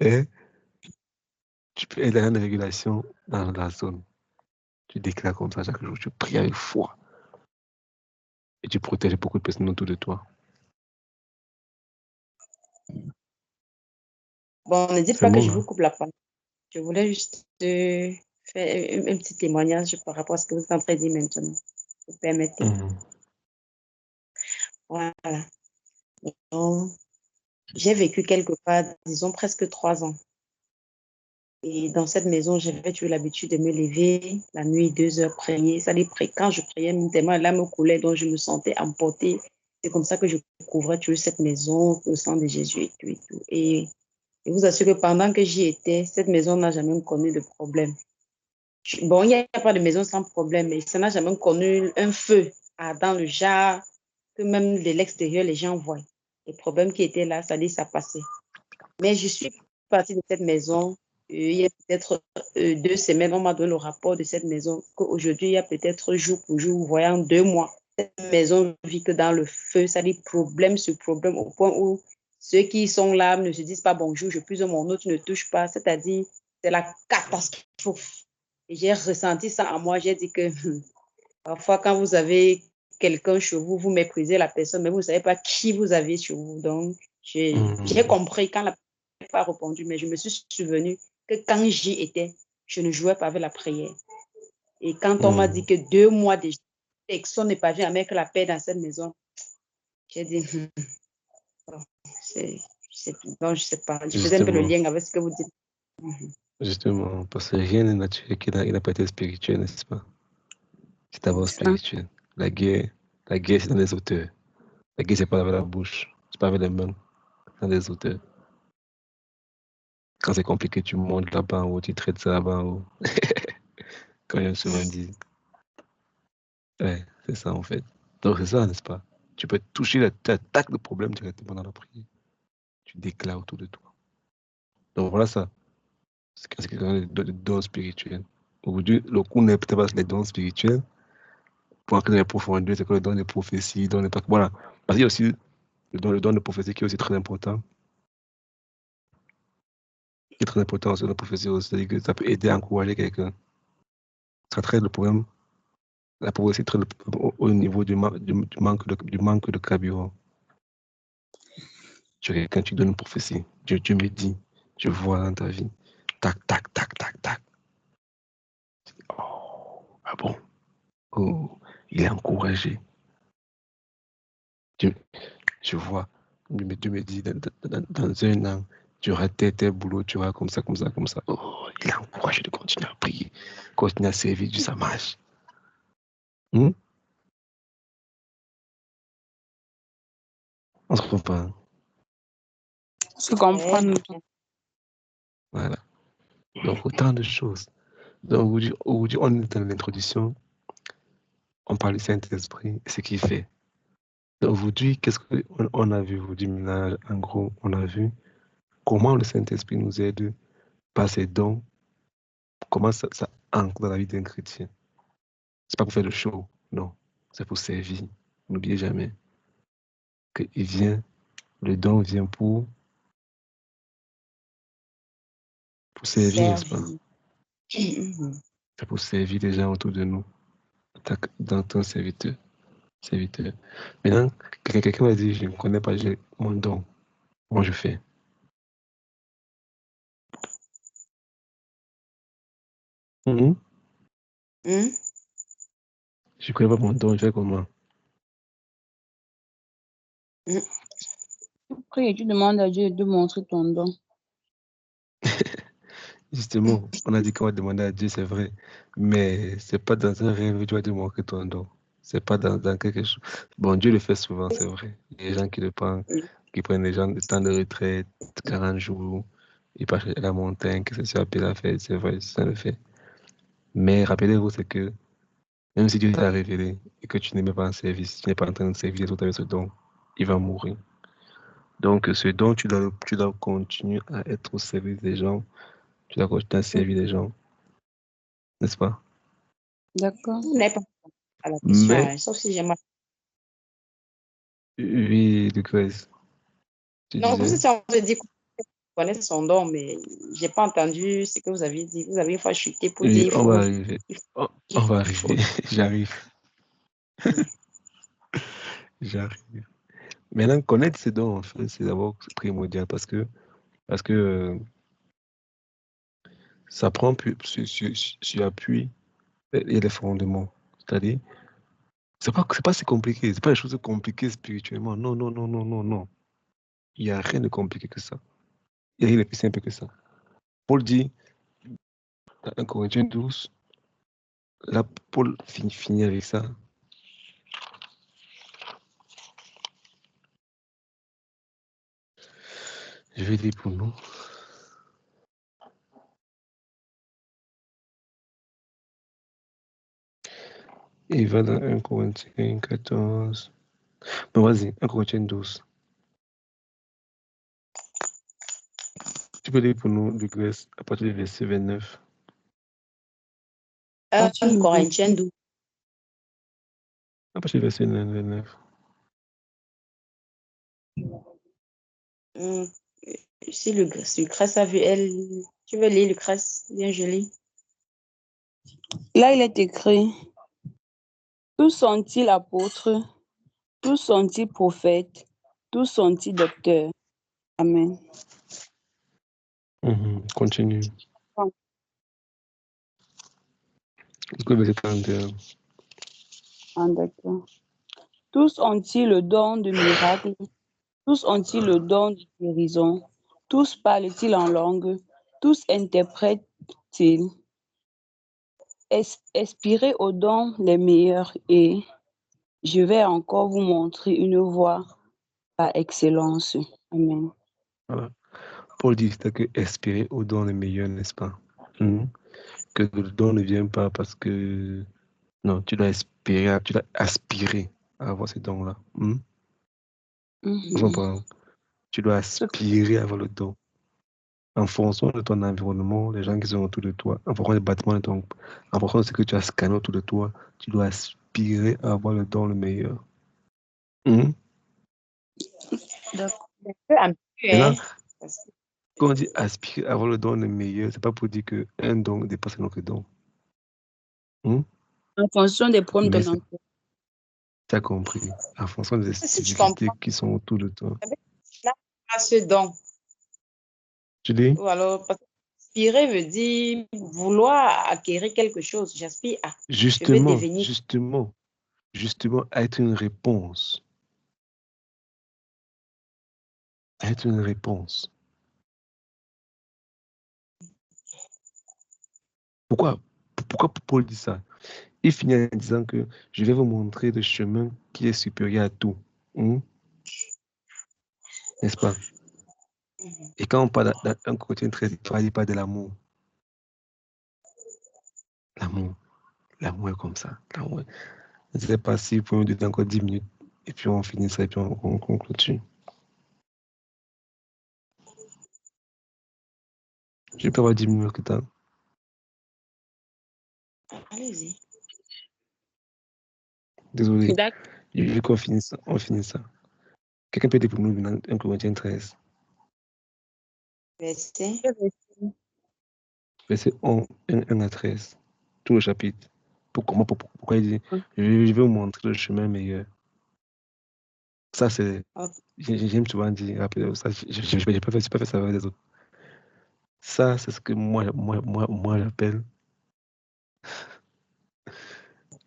Speaker 1: Et tu peux être l'agent de régulation dans la zone. Tu déclares comme ça chaque jour, tu pries avec foi. Et tu protèges beaucoup de personnes autour de toi.
Speaker 3: Bon, ne dites pas que je vous coupe la parole. Je voulais juste faire un petit témoignage par rapport à ce que vous êtes en train de dire maintenant. Vous permettez. Voilà. Donc, j'ai vécu quelque part, disons, presque 3 ans. Et dans cette maison, j'avais eu l'habitude de me lever la nuit, 2 heures, prier. Ça dit, quand je priais, tellement là me coulait, donc je me sentais emportée. C'est comme ça que je couvrais toujours cette maison au sang de Jésus et tout. Et je vous assure que pendant que j'y étais, cette maison n'a jamais connu de problème. Bon, il n'y a pas de maison sans problème, mais ça n'a jamais connu un feu dans le jar que même de l'extérieur, les gens voient. Les problèmes qui étaient là, ça dit, ça passait. Mais je suis partie de cette maison, il y a peut-être 2 semaines, on m'a donné le rapport de cette maison, qu'aujourd'hui, il y a peut-être jour pour jour, voyant 2 mois. Cette maison vit que dans le feu, ça dit problème sur problème, au point où ceux qui sont là ne se disent pas bonjour, je puse mon autre, ne touche pas, c'est-à-dire, c'est la catastrophe. Et j'ai ressenti ça en moi, j'ai dit que parfois, quand vous avez quelqu'un chez vous, vous méprisez la personne, mais vous ne savez pas qui vous avez chez vous. Donc, j'ai compris quand la personne n'a pas répondu, mais je me suis souvenu que quand j'y étais, je ne jouais pas avec la prière. Et quand on m'a dit que 2 mois déjà, personne n'est pas venu avec la paix dans cette maison, j'ai dit, donc je ne sais pas. Je faisais un peu le lien avec ce que vous dites.
Speaker 1: Justement, parce que rien n'est naturel qui n'a pas été spirituel, n'est-ce pas? C'est d'abord spirituel. La guerre, c'est dans les auteurs. La guerre, c'est pas avec la bouche, c'est pas avec les mains, c'est dans les auteurs. Quand c'est compliqué, tu montes là-bas en haut, tu traites ça là-bas en haut. Quand il y a souvent dit. Ouais, c'est ça en fait. Donc c'est ça, n'est-ce pas? Tu peux toucher, tu attaques le problème directement dans la prière. Tu déclares autour de toi. Donc voilà ça. C'est quelqu'un de dons spirituels. Aujourd'hui, le coup n'est peut-être pas les dons spirituels. Pour entrer dans les profondeurs, c'est que le don de prophétie, voilà. Parce qu'il y a aussi le don de prophétie qui est aussi très important. Qui est très important aussi, la prophétie aussi. C'est-à-dire que ça peut aider à encourager quelqu'un. Ça traite le problème. La prophétie traite au niveau du manque de carburant. Quand tu donnes une prophétie, Dieu me dit, je vois dans ta vie. Tac, tac, tac, tac, tac. Oh, ah bon? Oh, il est encouragé. Je vois, Dieu me dit, dans 1 an, tu auras tel boulot, tu auras comme ça, comme ça, comme ça. Oh, il est encouragé de continuer à prier, continuer à servir Dieu, ça marche. On se comprend.
Speaker 2: On se comprend.
Speaker 1: Voilà. Donc, autant de choses. Donc, aujourd'hui, on est dans l'introduction. On parle du Saint-Esprit, ce qu'il fait. Aujourd'hui, qu'est-ce qu'on a vu aujourd'hui? Maintenant, en gros, on a vu comment le Saint-Esprit nous aide par ses dons, comment ça ancre dans la vie d'un chrétien. C'est pas pour faire le show, non. C'est pour servir. N'oubliez jamais que le don vient pour servir, n'est-ce pas?
Speaker 3: Servir.
Speaker 1: C'est pour servir les gens autour de nous, dans ton serviteur. Maintenant, quelqu'un va dire, je ne connais pas mon don. Comment je fais? Mhm. Je ne connais pas mon don, je fais comment?
Speaker 2: Prie et tu demandes à Dieu de montrer ton don.
Speaker 1: Justement, on a dit qu'on va demander à Dieu, c'est vrai. Mais c'est pas dans un rêve que tu vas te montrer ton don. C'est pas dans quelque chose. Bon, Dieu le fait souvent, c'est vrai. Il y a des gens qui le prennent, qui prennent les gens de temps de retraite, 40 jours, ils partent à la montagne, que ce soit appelé la fête, c'est vrai, ça le fait. Mais rappelez-vous, c'est que même si Dieu t'a révélé et que tu n'es même pas en service, tu n'es pas en train de servir les autres avec ce don, il va mourir. Donc, ce don, tu dois continuer à être au service des gens, tu dois continuer à servir les gens, n'est-ce pas?
Speaker 2: D'accord.
Speaker 3: Vous n'avez pas à la question,
Speaker 1: Mais,
Speaker 3: hein, sauf si j'ai mal.
Speaker 1: oui, Lucrèce, tu
Speaker 3: Non, vous
Speaker 1: disais?
Speaker 3: êtes en train de dire qu'on connaît son don, mais j'ai pas entendu ce que vous aviez dit. Vous avez une fois chuté pour dire
Speaker 1: Oui, on va arriver.
Speaker 3: il
Speaker 1: On va
Speaker 3: il faut.
Speaker 1: arriver. J'arrive. J'arrive. Maintenant, connaître ces dons, en fait, c'est d'abord primordial parce que ça prend sur appui et les fondements. C'est-à-dire, c'est pas si compliqué. C'est pas des choses compliquées spirituellement. Non, non, non, non, non, non. Il n'y a rien de compliqué que ça. Il n'y a rien de plus simple que ça. Paul dit, dans 1 Corinthiens 12, là, Paul finit avec ça. Je vais dire pour nous. Il va dans 1 Corinthiens 14. Non, vas-y, 1 Corinthiens 12. Tu peux lire pour nous de Grèce à partir du verset 29.
Speaker 3: 1 Corinthiens 12.
Speaker 1: À partir du verset 29.
Speaker 3: Si Lucrèce a vu, tu veux lire Lucrèce? Bien, je lis.
Speaker 2: Là, il est écrit, tous sont-ils apôtres, tous sont-ils prophètes, tous sont-ils docteurs. Amen.
Speaker 1: Continue. Jusqu'au verset 31.
Speaker 2: Ah, d'accord. Tous ont-ils le don de miracle, tous ont-ils le don de guérison, tous parlent-ils en langue, tous interprètent-ils. Aspirez aux dons les meilleurs et je vais encore vous montrer une voie par excellence. Amen.
Speaker 1: Voilà. Paul dit que espérer au don le meilleur, n'est-ce pas? Que le don ne vient pas parce que. Non, tu dois espérer, tu dois aspirer à avoir ces dons-là. Tu dois aspirer à avoir le don. En fonction de ton environnement, les gens qui sont autour de toi, en fonction des bâtiments en fonction de ce que tu as scanné autour de toi, tu dois aspirer à avoir le don le meilleur.
Speaker 2: D'accord.
Speaker 1: Maintenant, quand on dit aspirer à avoir le don le meilleur, c'est pas pour dire qu'un don dépasse un autre don.
Speaker 2: En fonction des problèmes de ton emploi.
Speaker 1: Tu as compris. En fonction des difficultés qui sont autour de toi.
Speaker 3: À ce don.
Speaker 1: Tu dis?
Speaker 3: Ou alors, aspirer veut dire vouloir acquérir quelque chose. J'aspire à.
Speaker 1: Justement,
Speaker 3: je vais devenir...
Speaker 1: justement, être une réponse. Être une réponse. Pourquoi Paul dit ça? Il finit en disant que je vais vous montrer le chemin qui est supérieur à tout. N'est-ce pas? Et quand on parle d'un côté très différent, il parle de l'amour. L'amour. L'amour est comme ça. L'amour. Je ne sais pas si vous pouvez me donner encore 10 minutes. Et puis on finit ça et puis on clôture. Je peux avoir 10 minutes que t'as.
Speaker 3: Allez-y.
Speaker 1: Désolé.
Speaker 2: D'accord.
Speaker 1: Je veux qu'on finisse ça. On finit ça. Quelqu'un peut dire pour nous 1 Corinthiens 13.
Speaker 3: Verset.
Speaker 1: Verset 1 à 13. Tout le chapitre. Pourquoi il dit je vais vous montrer le chemin meilleur. Ça, c'est.
Speaker 3: Ok.
Speaker 1: J'aime souvent dire, rappelez-vous ça. Je n'ai pas fait ça avec les autres. Ça, c'est ce que moi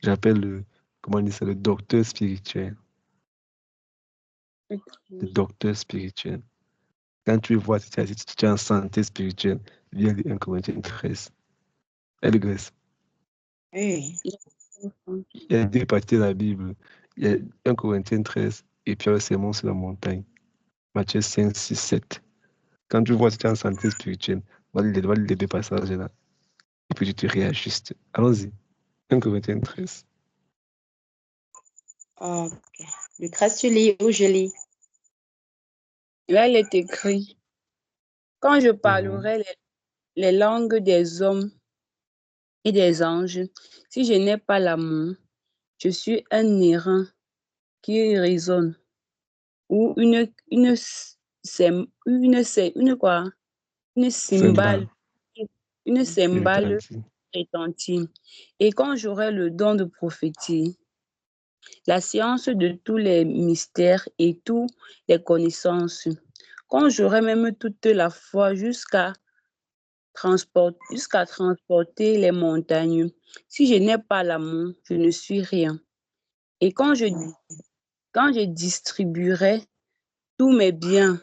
Speaker 1: j'appelle le. Comment on dit ça? Le docteur spirituel. Le docteur spirituel. Quand tu vois si tu es en santé spirituelle, viens lire 1 Corinthiens 13. Elle graisse.
Speaker 3: Oui.
Speaker 1: Il y a 2 parties de la Bible. Il y a 1 Corinthiens 13 et puis le sermon sur la montagne. Matthieu 5, 6, 7. Quand tu vois si tu es en santé spirituelle, va lire les 2 passages là. Et puis tu te réajustes. Allons-y. 1 Corinthiens 13.
Speaker 3: Ok. Le 13, tu lis ou je lis?
Speaker 2: Là, il est écrit, quand je parlerai les langues des hommes et des anges, si je n'ai pas l'amour, je suis un airain qui résonne ou une cymbale, une cymbale retentit. Et quand j'aurai le don de prophétie, la science de tous les mystères et toutes les connaissances, quand j'aurai même toute la foi jusqu'à transporter les montagnes, si je n'ai pas l'amour, je ne suis rien. Et quand je distribuerai tous mes biens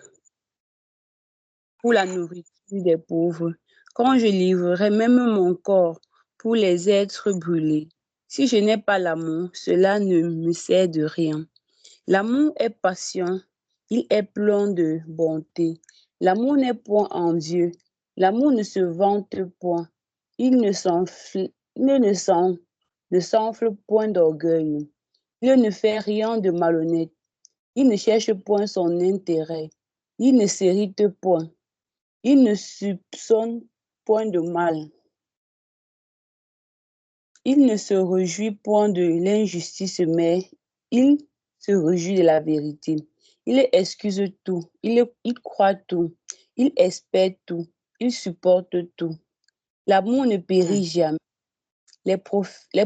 Speaker 2: pour la nourriture des pauvres, quand je livrerai même mon corps pour les êtres brûlés, si je n'ai pas l'amour, cela ne me sert de rien. L'amour est patient, il est plein de bonté. L'amour n'est point envieux, l'amour ne se vante point, il ne s'enfle point d'orgueil, il ne fait rien de malhonnête, il ne cherche point son intérêt, il ne s'irrite point, il ne soupçonne point de mal, il ne se réjouit point de l'injustice, mais il se réjouit de la vérité. Il excuse tout, il croit tout, il espère tout, il supporte tout. L'amour ne périt jamais. Les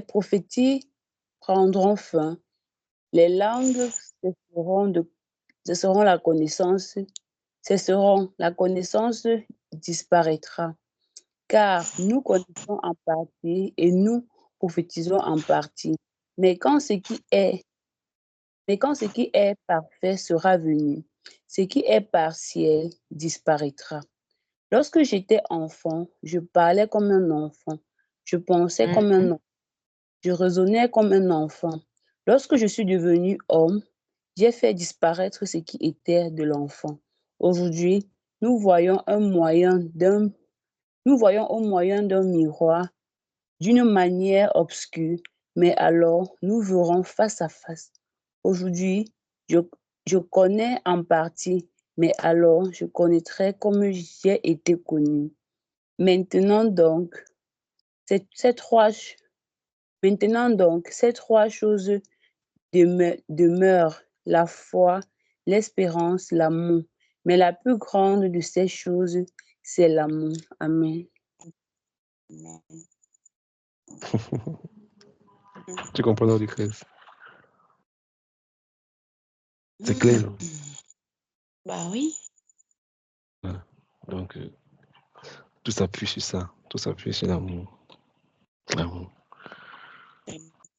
Speaker 2: prophéties prendront fin, les langues cesseront la connaissance, la connaissance disparaîtra. Car nous connaissons en partie et nous prophétisons en partie. Mais quand ce qui est parfait sera venu, ce qui est partiel disparaîtra. Lorsque j'étais enfant, je parlais comme un enfant, je pensais comme un enfant, je raisonnais comme un enfant. Lorsque je suis devenu homme, j'ai fait disparaître ce qui était de l'enfant. Aujourd'hui, nous voyons au moyen d'un miroir d'une manière obscure, mais alors nous verrons face à face. Aujourd'hui, je connais en partie, mais alors je connaîtrai comme j'ai été connu. Maintenant donc, ces trois choses demeurent, la foi, l'espérance, l'amour. Mais la plus grande de ces choses, c'est l'amour. Amen.
Speaker 1: Tu comprends l'heure du 13? C'est clair, non?
Speaker 3: Bah oui.
Speaker 1: Voilà. Donc, tout s'appuie sur ça. Tout s'appuie sur l'amour. L'amour.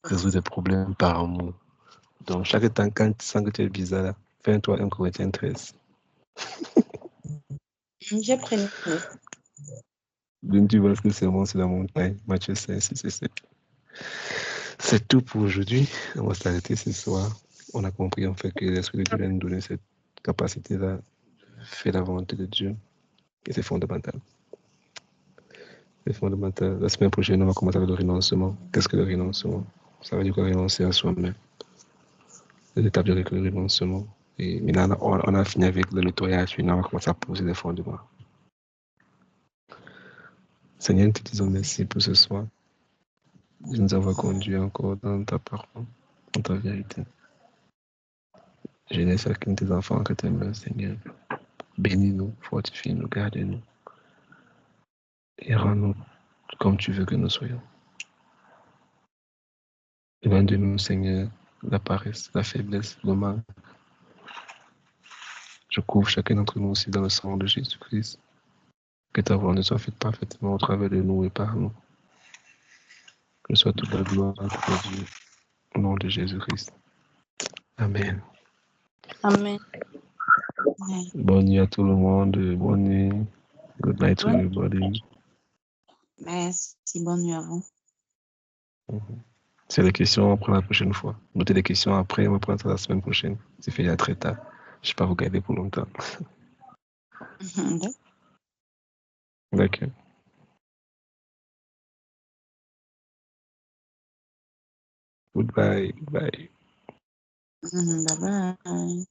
Speaker 1: Résoudre des problèmes par amour. Donc, chaque temps, quand tu sens que tu es bizarre, là, fais-toi 1 Corinthiens 13.
Speaker 3: J'ai pris note.
Speaker 1: Donc, tu vois ce que c'est vraiment sur la montagne. Matthieu 5, 6 et 7. C'est tout pour aujourd'hui. On va s'arrêter ce soir. On a compris en fait que l'Esprit de Dieu vient nous donner cette capacité-là, faire la volonté de Dieu. Et c'est fondamental. C'est fondamental. La semaine prochaine, on va commencer avec le renoncement. Qu'est-ce que le renoncement? Ça veut dire quoi renoncer à soi-même? les étapes de réconciliation. Et maintenant, on a fini avec le nettoyage, puis on va commencer à poser les fondements. Seigneur, nous te disons merci pour ce soir. De nous avoir conduits encore dans ta parole, dans ta vérité. Génère chacun de tes enfants que tu aimes, Seigneur. Bénis-nous, fortifie-nous, garde-nous. Et rends-nous comme tu veux que nous soyons. Éloigne de nous, Seigneur, la paresse, la faiblesse, le mal. Je couvre chacun d'entre nous aussi dans le sang de Jésus-Christ. Que ta volonté soit faite parfaitement au travers de nous et par nous. Que soit toute la gloire pour Dieu. Au nom de Jésus-Christ. Amen.
Speaker 2: Amen.
Speaker 1: Bonne nuit à tout le monde. Bonne nuit. Good night to
Speaker 2: Bonne-
Speaker 1: everybody.
Speaker 3: Merci, bonne nuit à vous.
Speaker 1: C'est les questions, on prend la prochaine fois. Notez les questions après, on va prendre ça la semaine prochaine. C'est fait il y a très tard. Je ne vais pas vous garder pour longtemps. D'accord. Goodbye. Bye.
Speaker 3: Bye bye.